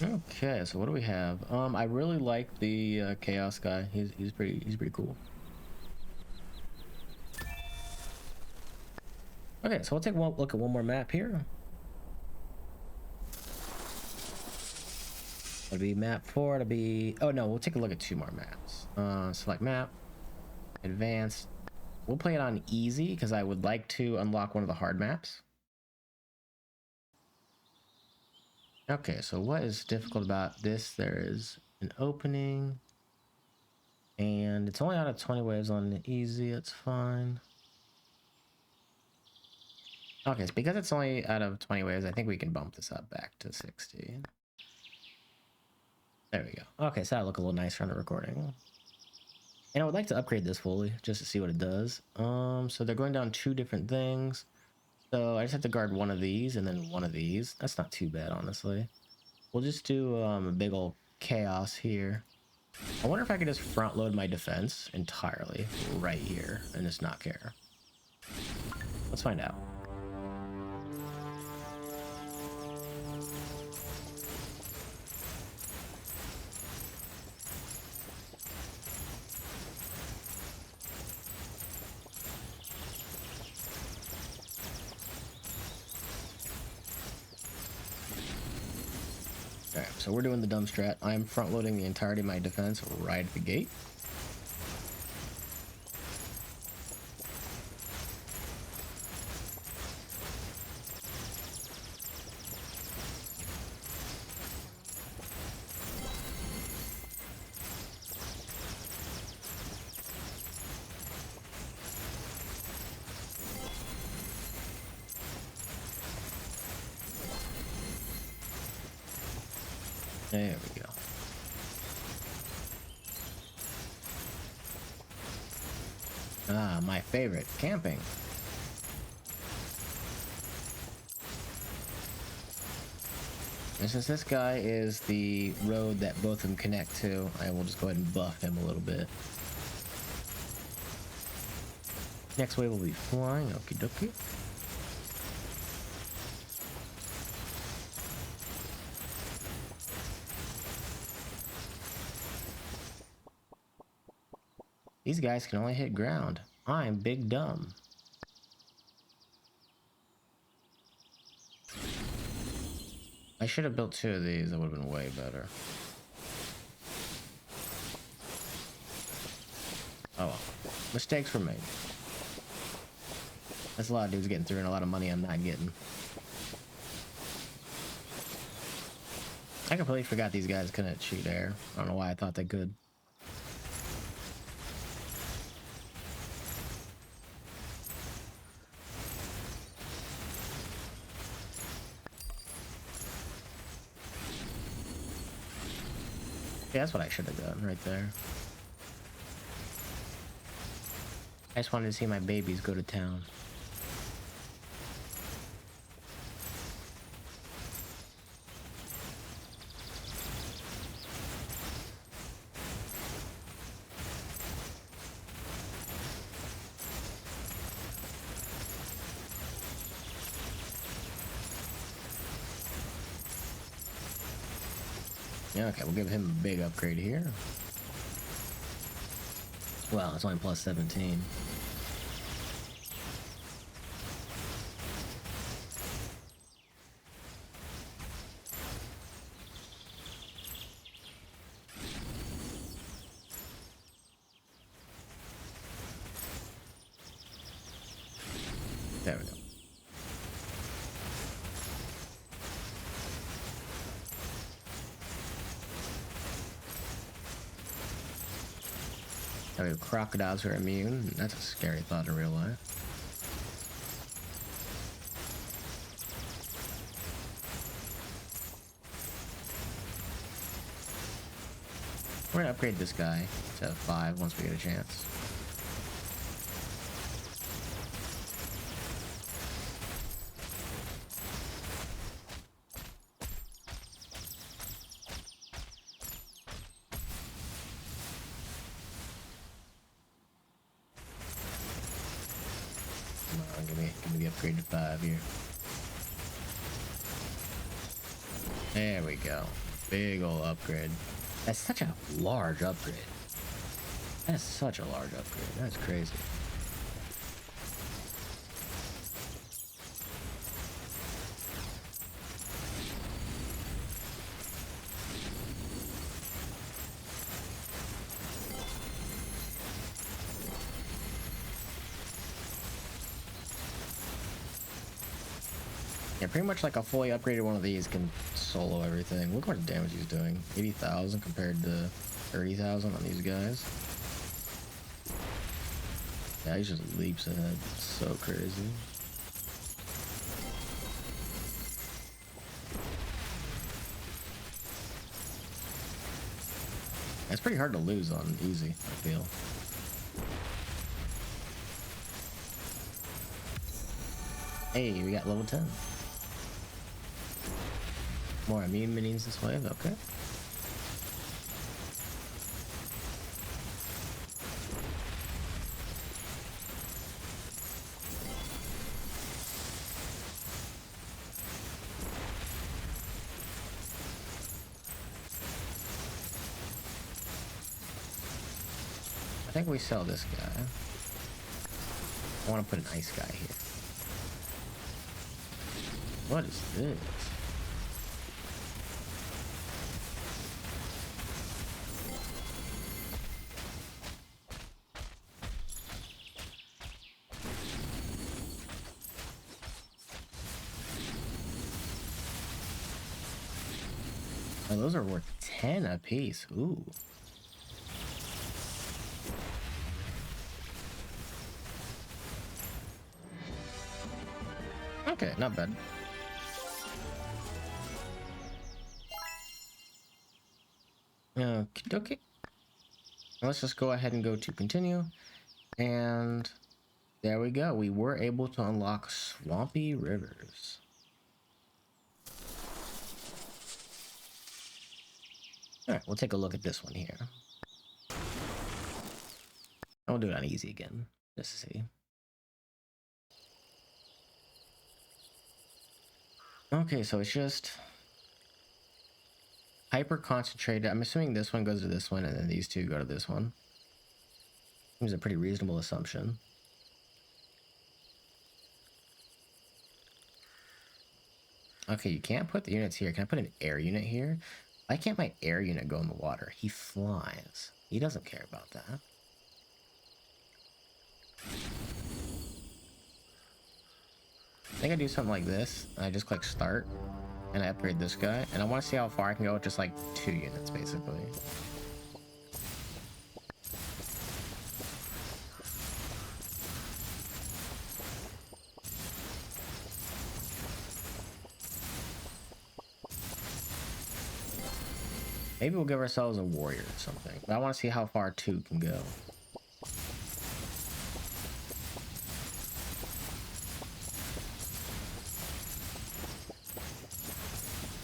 Okay, so what do we have? I really like the chaos guy. He's pretty cool. Okay, so we'll take one look at one more map here. It'll be map 4. It'll be, oh no, we'll take a look at 2 more maps. Select map, advanced. We'll play it on easy because I would like to unlock one of the hard maps. Okay, so what is difficult about this? There is an opening, and it's only out of 20 waves on the easy. It's fine. Okay, so because it's only out of 20 waves, I think we can bump this up back to 60. There we go. Okay, so that'll look a little nicer on the recording. And I would like to upgrade this fully just to see what it does. So they're going down 2 different things. So I just have to guard one of these and then one of these. That's not too bad, honestly. We'll just do a big old chaos here. I wonder if I could just front load my defense entirely right here and just not care. Let's find out. So we're doing the dumb strat. I am front loading the entirety of my defense right at the gate. There we go. Ah, my favorite, camping. And since this guy is the road that both of them connect to, I will just go ahead and buff him a little bit. Next wave will be flying, okie dokie. These guys can only hit ground. I'm big dumb. I should have built 2 of these, that would have been way better. Oh well. Mistakes were made. That's a lot of dudes getting through and a lot of money I'm not getting. I completely forgot these guys couldn't shoot air. I don't know why I thought they could. Yeah, that's what I should have done right there. I just wanted to see my babies go to town. Yeah, okay, we'll give him a big upgrade here. Well, it's only plus 17. There we go. I mean, crocodiles are immune. That's a scary thought in real life. We're gonna upgrade this guy to 5 once we get a chance. Come on, give me the upgrade to 5 here. There we go. Big ol' upgrade. That's such a large upgrade. That's such a large upgrade. That's crazy. Yeah, pretty much like a fully upgraded one of these can solo everything. Look what damage he's doing. 80,000 compared to 30,000 on these guys. Yeah, he just leaps ahead. It's so crazy. It's pretty hard to lose on easy, I feel. Hey, we got level 10. More immune minions this wave, okay. I think we sell this guy. I want to put an ice guy here. What is this? Oh, those are worth 10 a piece. Ooh. Okay, not bad. Okay. Let's just go ahead and go to continue. And there we go. We were able to unlock Swampy Rivers. Alright, we'll take a look at this one here. I'll do it on easy again, just to see. Okay, so it's just hyper concentrated. I'm assuming this one goes to this one, and then these two go to this one. Seems a pretty reasonable assumption. Okay, you can't put the units here. Can I put an air unit here? Why can't my air unit go in the water? He flies. He doesn't care about that. I think I do something like this. I just click start, and I upgrade this guy. And I want to see how far I can go with just like 2 units, basically. Maybe we'll give ourselves a warrior or something. But I want to see how far 2 can go.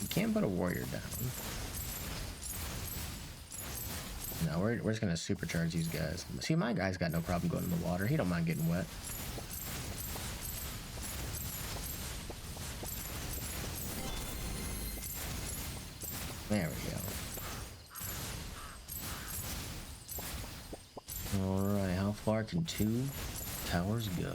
You can't put a warrior down. No, we're just gonna supercharge these guys. See, my guy's got no problem going in the water. He don't mind getting wet. There we go. Alright, how far can 2 towers go?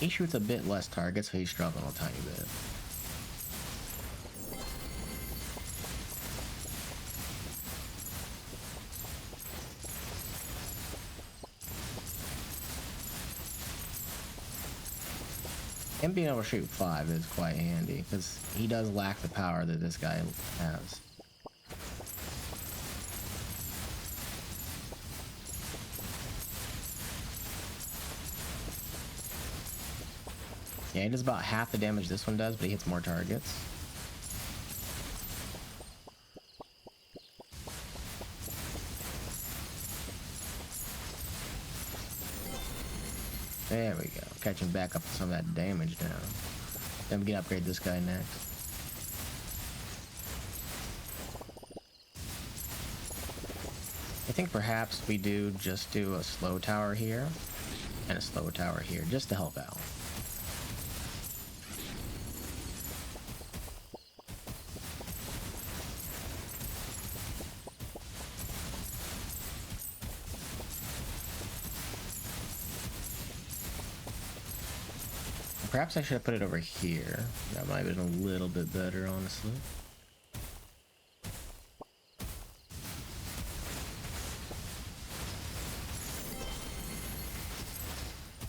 He shoots a bit less targets, so he's struggling a tiny bit. Him being able to shoot 5 is quite handy, because he does lack the power that this guy has. Yeah, he does about half the damage this one does, but he hits more targets. There we go. Catching back up some of that damage now. Then we can upgrade this guy next. I think perhaps we just do a slow tower here and a slow tower here just to help out. Perhaps I should have put it over here. That might have been a little bit better, honestly.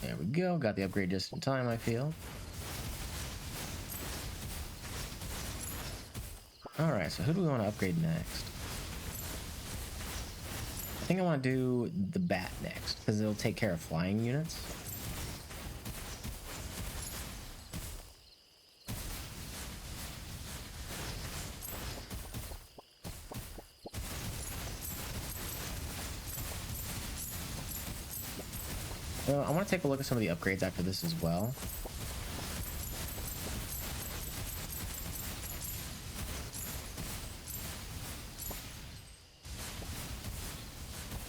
There we go. Got the upgrade just in time, I feel. Alright, so who do we want to upgrade next? I think I want to do the bat next, because it'll take care of flying units. I want to take a look at some of the upgrades after this as well.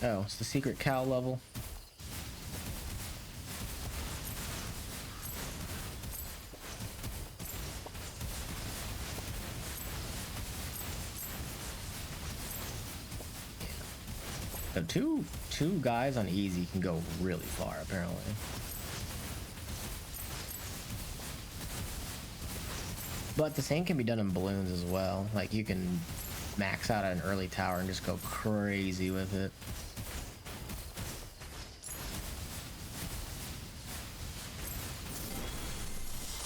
Oh, it's the secret cow level. So two guys on easy can go really far, apparently. But the same can be done in balloons as well. Like, you can max out at an early tower and just go crazy with it.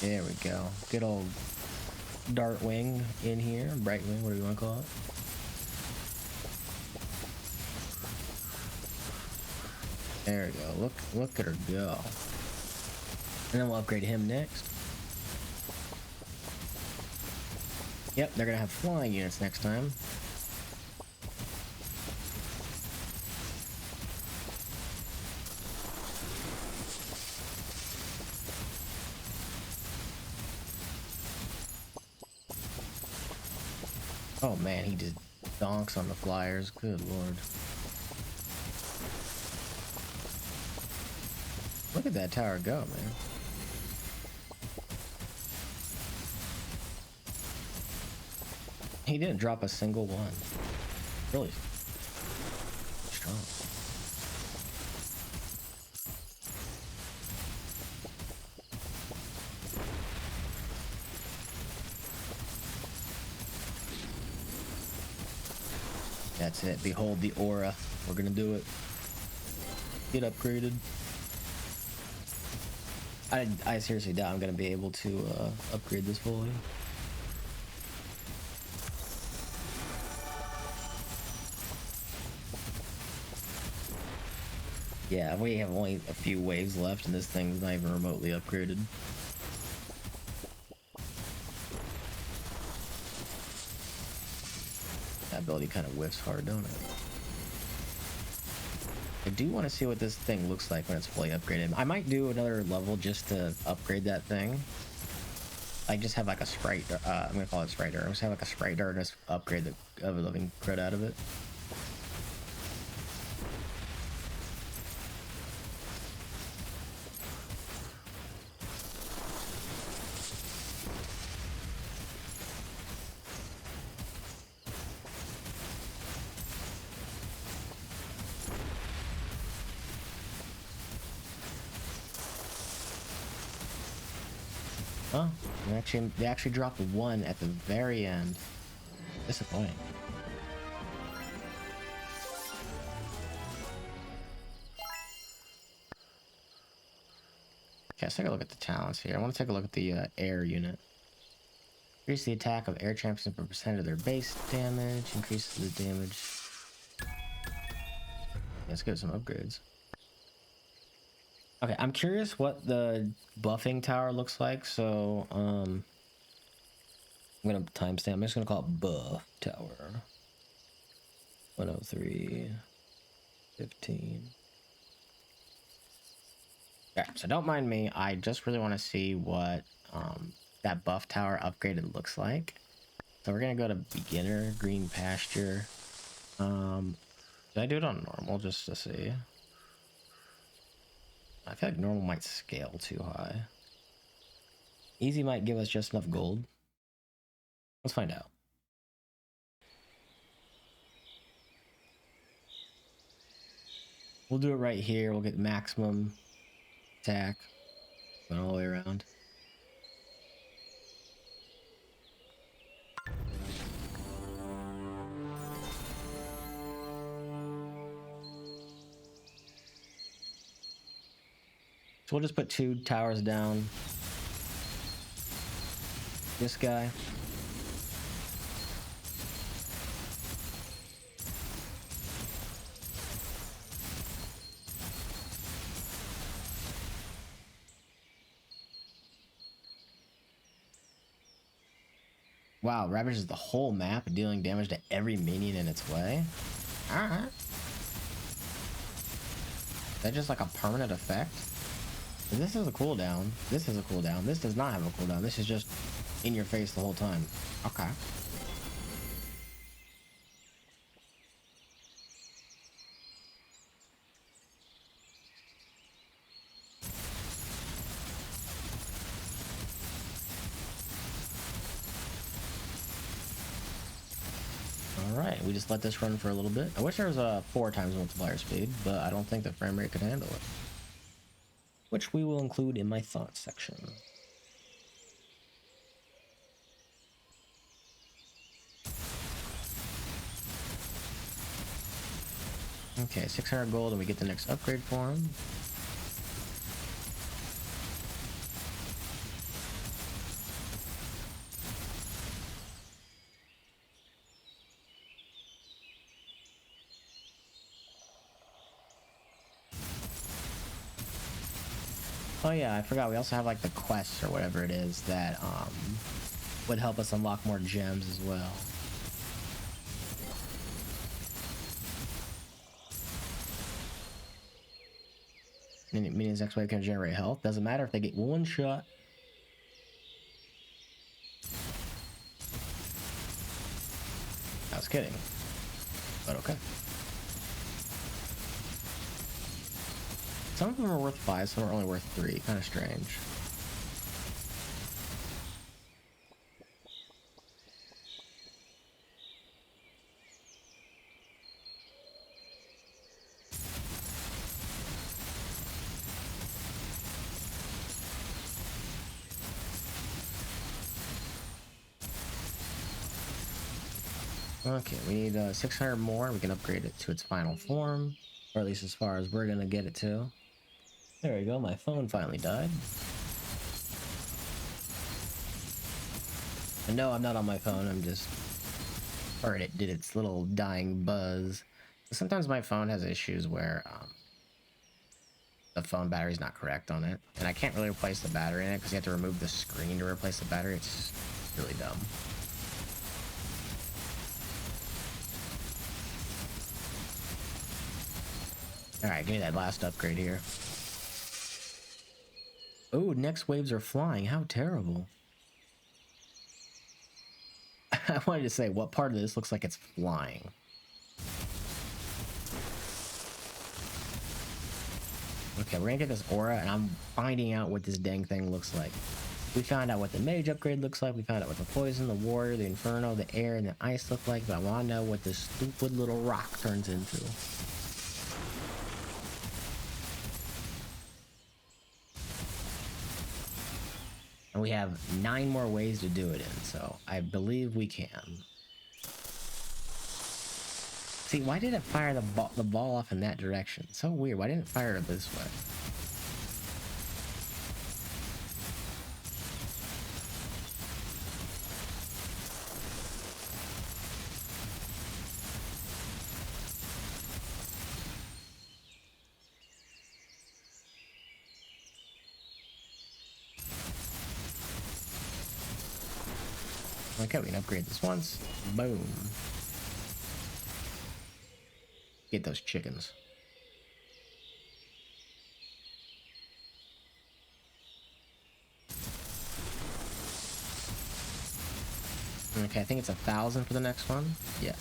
There we go. Good old dart wing in here. Bright wing, what do you want to call it? There we go. Look at her go. And then we'll upgrade him next. Yep, they're gonna have flying units next time. Oh man, he just donks on the flyers. Good lord. Look at that tower go, man. He didn't drop a single one. Really strong. That's it. Behold the aura. We're gonna do it. Get upgraded. I seriously doubt I'm gonna be able to upgrade this fully. Yeah, we have only a few waves left and this thing's not even remotely upgraded. That ability kind of whiffs hard, don't it? I do want to see what this thing looks like when it's fully upgraded. I might do another level just to upgrade that thing. I just have like a sprite, I'm gonna call it sprite dart. I just have like a sprite dart and just upgrade the living crit out of it. Oh, they actually dropped one at the very end. Disappointing. Okay, let's take a look at the talents here. I want to take a look at the air unit. Increase the attack of air champions per percent of their base damage. Increases the damage. Let's get some upgrades. Okay, I'm curious what the buffing tower looks like, so I'm gonna timestamp. I'm just gonna call it buff tower. 103 15. Okay, so don't mind me. I just really want to see what that buff tower upgraded looks like. So we're gonna go to beginner, green pasture. Did I do it on normal just to see? I feel like normal might scale too high. Easy might give us just enough gold. Let's find out. We'll do it right here. We'll get maximum attack. Going all the way around. So we'll just put 2 towers down. This guy. Wow, ravages the whole map, dealing damage to every minion in its way. Alright. Is that just like a permanent effect? This is a cooldown. This is a cooldown. This does not have a cooldown. This is just in your face the whole time. Okay. Alright, we just let this run for a little bit. I wish there was a 4 times multiplier speed, but I don't think the frame rate could handle it. Which we will include in my thoughts section. Okay, 600 gold and we get the next upgrade for him. Oh yeah, I forgot. We also have like the quests or whatever it is that would help us unlock more gems as well. Minions next wave can generate health. Doesn't matter if they get one shot. I was kidding, but okay. Some of them are worth 5, some are only worth 3. Kind of strange. Okay, we need 600 more. We can upgrade it to its final form, or at least as far as we're gonna get it to. There we go, my phone finally died. And no, I'm not on my phone, I'm just... Or it did its little dying buzz. Sometimes my phone has issues where the phone battery's not correct on it, and I can't really replace the battery in it because you have to remove the screen to replace the battery. It's really dumb. Alright, give me that last upgrade here. Oh, next waves are flying. How terrible. I wanted to say, what part of this looks like it's flying? Okay, we're gonna get this aura, and I'm finding out what this dang thing looks like. We found out what the mage upgrade looks like, we found out what the poison, the warrior, the inferno, the air, and the ice look like, but I want to know what this stupid little rock turns into. And we have 9 more ways to do it in, so I believe we can. See, why did it fire the ball off in that direction? So weird. Why didn't it fire it this way? Okay, we can upgrade this once. Boom. Get those chickens. Okay, I think it's 1,000 for the next one. Yeah.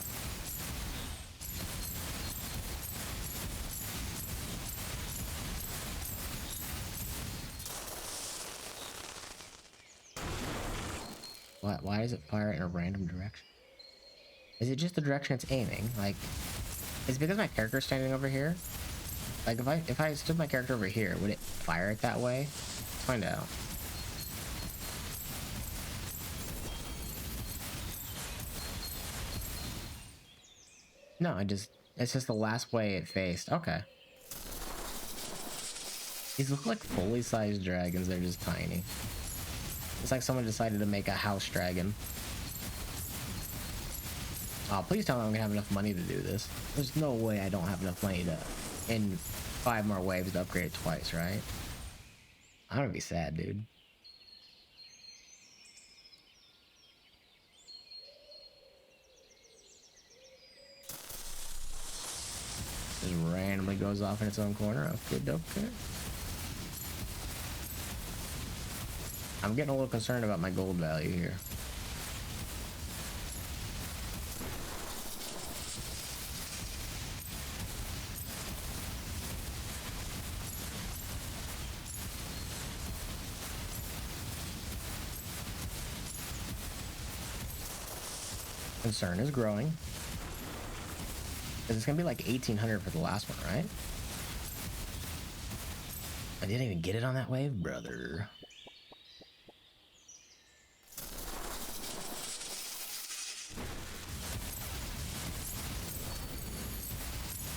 Why does it fire in a random direction? Is it just the direction it's aiming? Like, is it because my character's standing over here? Like, if I stood my character over here, would it fire it that way? Let's find out. No, it's just the last way it faced. Okay. These look like fully sized dragons, they're just tiny. It's like someone decided to make a house dragon. Oh, please tell me I'm gonna have enough money to do this. There's no way I don't have enough money to, in 5 more waves, to upgrade it twice, right? I'm gonna be sad, dude. Just randomly goes off in its own corner. Okay. I'm getting a little concerned about my gold value here. Concern is growing. Because it's gonna be like 1,800 for the last one, right? I didn't even get it on that wave, brother.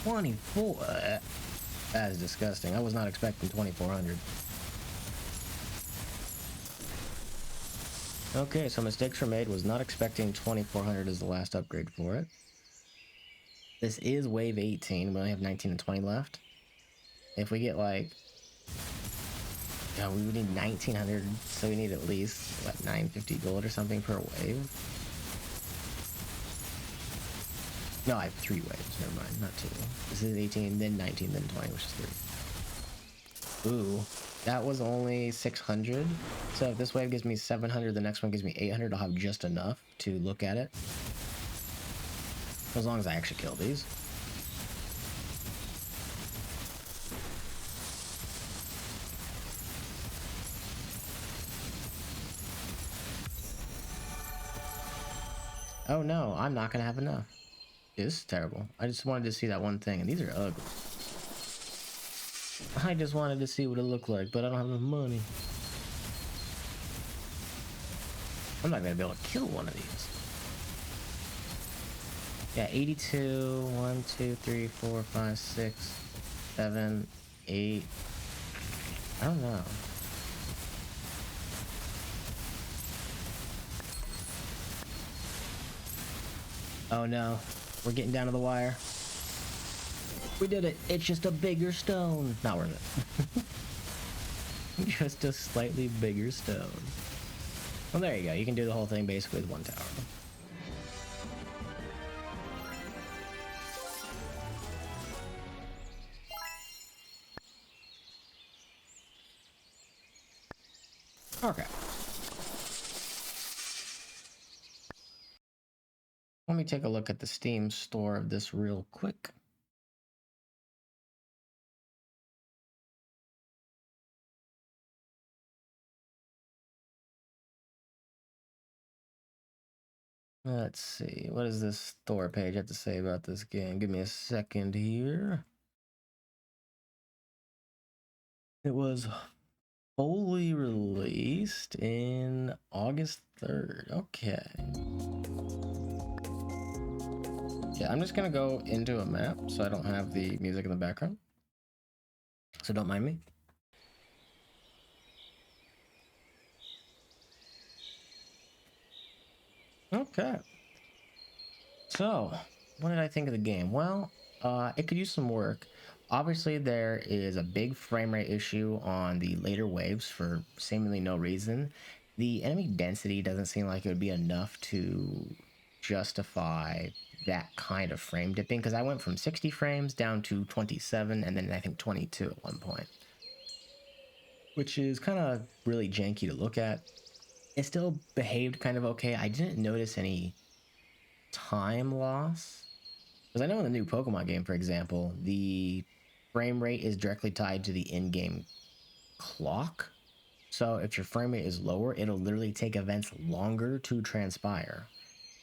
$24. That is disgusting. I was not expecting 2,400. Okay, so mistakes were made. Was not expecting 2,400 as the last upgrade for it. This is wave 18. We only have 19 and 20 left. If we get like... Yeah, we would need 1900, so we need at least, what, 950 gold or something per wave? No, I have 3 waves, never mind, not 2. This is 18, then 19, then 20, which is 3. Ooh, that was only 600. So if this wave gives me 700, the next one gives me 800, I'll have just enough to look at it. As long as I actually kill these. Oh no, I'm not gonna have enough. This is terrible. I just wanted to see that one thing, and these are ugly. I just wanted to see what it looked like, but I don't have enough money. I'm not gonna be able to kill one of these. Yeah, 82, 1, 2, 3, 4, 5, 6, 7, 8. I don't know. Oh no, we're getting down to the wire. We did it. It's just a bigger stone. Not worth it. Just a slightly bigger stone. Well, there you go. You can do the whole thing basically with one tower. Okay. Let me take a look at the Steam store of this real quick. Let's see. What does this store page have to say about this game? Give me a second here. It was fully released in August 3rd. Okay. Yeah, I'm just gonna go into a map so I don't have the music in the background. So don't mind me. Okay. So, what did I think of the game? Well, it could use some work. Obviously, there is a big frame rate issue on the later waves for seemingly no reason. The enemy density doesn't seem like it would be enough to justify that kind of frame dipping, because I went from 60 frames down to 27 and then I think 22 at one point, which is kind of really janky to look at. It still behaved kind of okay. I didn't notice any time loss. Because I know in the new Pokemon game, for example, the frame rate is directly tied to the in-game clock. So if your frame rate is lower, it'll literally take events longer to transpire.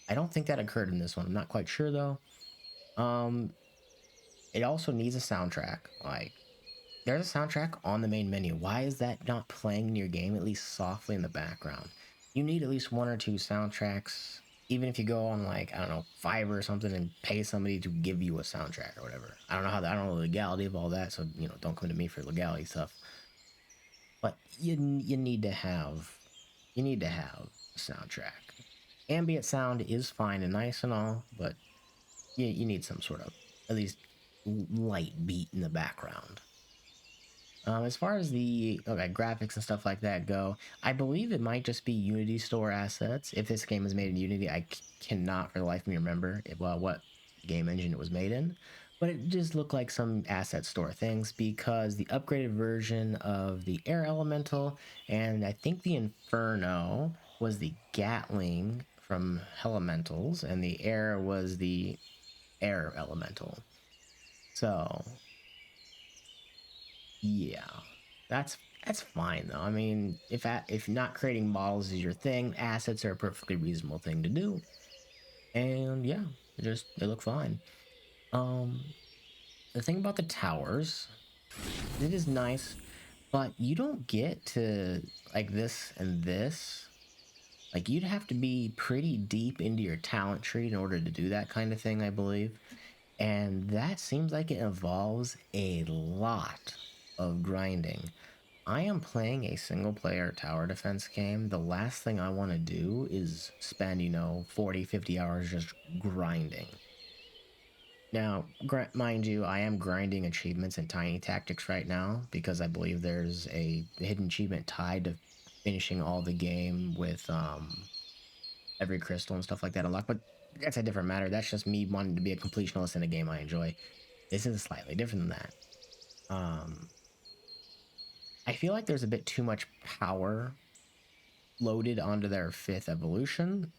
I don't think that occurred in this one. I'm not quite sure though. It also needs a soundtrack. Like, there's a soundtrack on the main menu. Why is that not playing in your game at least softly in the background? You need at least 1 or 2 soundtracks, even if you go on, like, I don't know, Fiverr or something and pay somebody to give you a soundtrack or whatever. I don't know how that, I don't know the legality of all that, so, you know, don't come to me for legality stuff. But you need to have a soundtrack. Ambient sound is fine and nice and all, but you need some sort of at least light beat in the background. As far as the graphics and stuff like that go, I believe it might just be Unity Store assets. If this game was made in Unity, I cannot for the life of me remember what game engine it was made in. But it just looked like some asset store things, because the upgraded version of the Air Elemental and I think the Inferno was the Gatling from Elementals, and the Air was the Air Elemental. So yeah, that's fine though. I mean, if not creating models is your thing, assets are a perfectly reasonable thing to do. And yeah, they look fine. The thing about the towers, it is nice, but you don't get to like this and this. Like, you'd have to be pretty deep into your talent tree in order to do that kind of thing, I believe. And that seems like it involves a lot of grinding. I am playing a single player tower defense game. The last thing I want to do is spend, 40, 50 hours just grinding. Now, mind you, I am grinding achievements in Tiny Tactics right now because I believe there's a hidden achievement tied to finishing all the game with every crystal and stuff like that unlocked. But that's a different matter. That's just me wanting to be a completionist in a game I enjoy. This is slightly different than that. I feel like there's a bit too much power loaded onto their 5th evolution.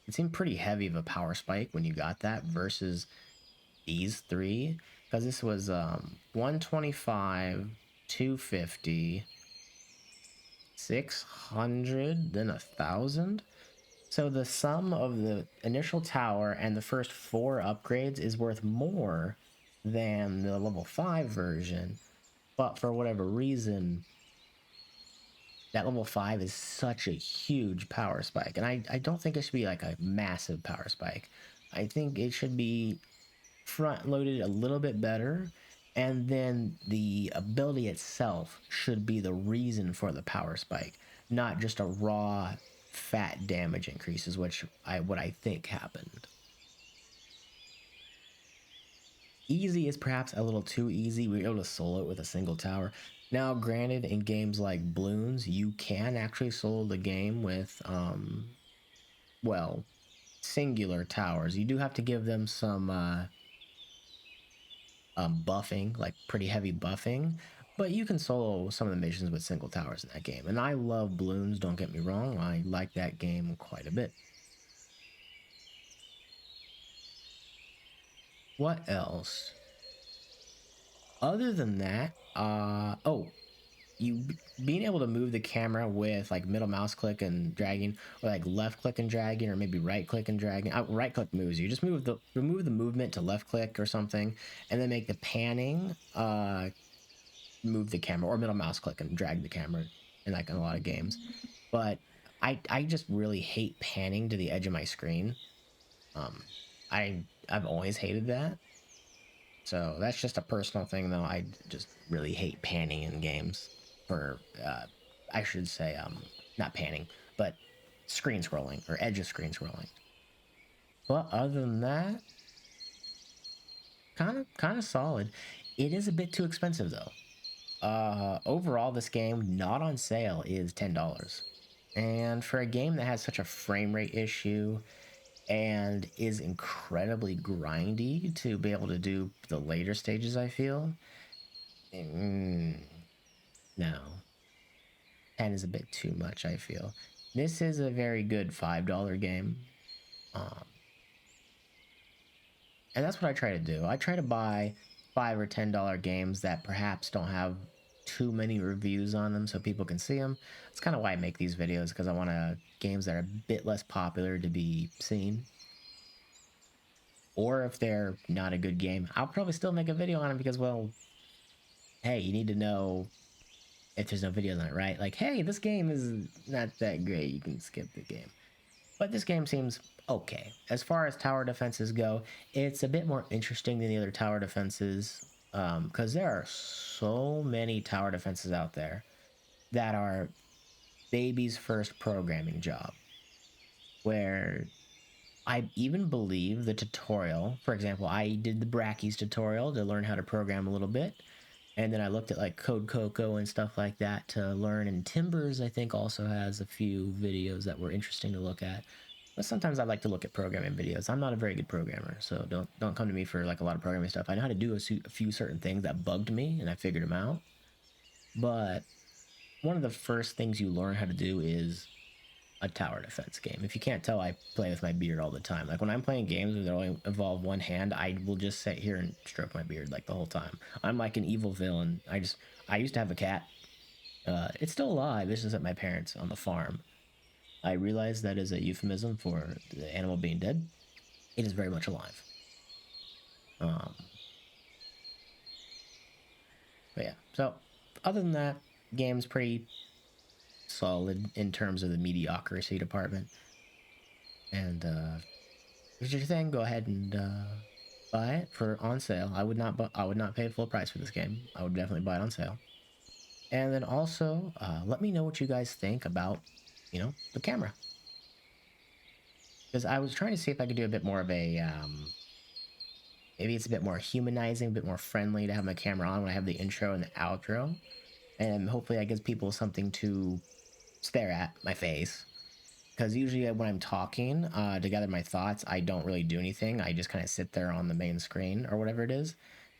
It seemed pretty heavy of a power spike when you got that versus these 3, because this was 125, 250, 600, then 1,000. So the sum of the initial tower and the first 4 upgrades is worth more than the level 5 version, but for whatever reason, that level 5 is such a huge power spike. And I don't think it should be like a massive power spike. I think it should be front loaded a little bit better. And then the ability itself should be the reason for the power spike, not just a raw fat damage increases, which what I think happened. Easy is perhaps a little too easy. We were able to solo it with a single tower. Now, granted, in games like Bloons, you can actually solo the game with, well, singular towers. You do have to give them some buffing, like pretty heavy buffing, but you can solo some of the missions with single towers in that game. And I love Bloons, don't get me wrong. I like that game quite a bit. What else? Other than that, you being able to move the camera with like middle mouse click and dragging, or like left click and dragging, or maybe right click and dragging. Right click moves you. Just remove the movement to left click or something, and then make the panning move the camera, or middle mouse click and drag the camera, in like in a lot of games. But I just really hate panning to the edge of my screen. I've always hated that. So that's just a personal thing, though. I just really hate panning in games. For I should say, not panning, but screen scrolling, or edge of screen scrolling. But other than that, kind of solid. It is a bit too expensive though. Overall, this game, not on sale, is $10. And for a game that has such a frame rate issue and is incredibly grindy to be able to do the later stages, I feel, no. 10 is a bit too much, I feel. This is a very good $5 game. And that's what I try to do. I try to buy $5 or $10 games that perhaps don't have too many reviews on them so people can see them. That's kind of why I make these videos, because I want games that are a bit less popular to be seen. Or if they're not a good game, I'll probably still make a video on them because, well, hey, you need to know if there's no videos on it, right? Like, hey, this game is not that great. You can skip the game. But this game seems okay. As far as tower defenses go, it's a bit more interesting than the other tower defenses, because there are so many tower defenses out there that are baby's first programming job, where I even believe the tutorial, for example, I did the Brackies tutorial to learn how to program a little bit, and then I looked at like Code Coco and stuff like that to learn, and Timbers I think also has a few videos that were interesting to look at. But sometimes I like to look at programming videos. I'm not a very good programmer, so don't come to me for like a lot of programming stuff. I know how to do a few certain things that bugged me, and I figured them out. But one of the first things you learn how to do is a tower defense game. If you can't tell, I play with my beard all the time. Like when I'm playing games that only involve one hand, I will just sit here and stroke my beard like the whole time. I'm like an evil villain. I used to have a cat. It's still alive. It's just at my parents' on the farm. I realize that is a euphemism for the animal being dead. It is very much alive. But yeah, so other than that, game's pretty solid in terms of the mediocrity department. And if it's your thing, go ahead and buy it for on sale. I would not pay full price for this game. I would definitely buy it on sale. And then also, let me know what you guys think about, the camera. Because I was trying to see if I could do a bit more of a maybe it's a bit more humanizing, a bit more friendly to have my camera on when I have the intro and the outro. And hopefully that gives people something to stare at, my face. Because usually when I'm talking to gather my thoughts, I don't really do anything. I just kind of sit there on the main screen or whatever it is.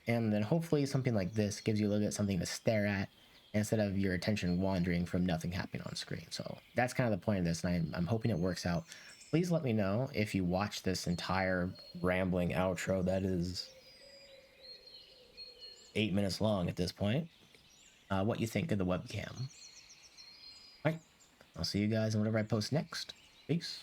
And then hopefully something like this gives you a little bit something to stare at instead of your attention wandering from nothing happening on screen. So that's kind of the point of this, and I'm hoping it works out. Please let me know if you watch this entire rambling outro that is 8 minutes long at this point, what you think of the webcam. All right, I'll see you guys on whatever I post next. Peace.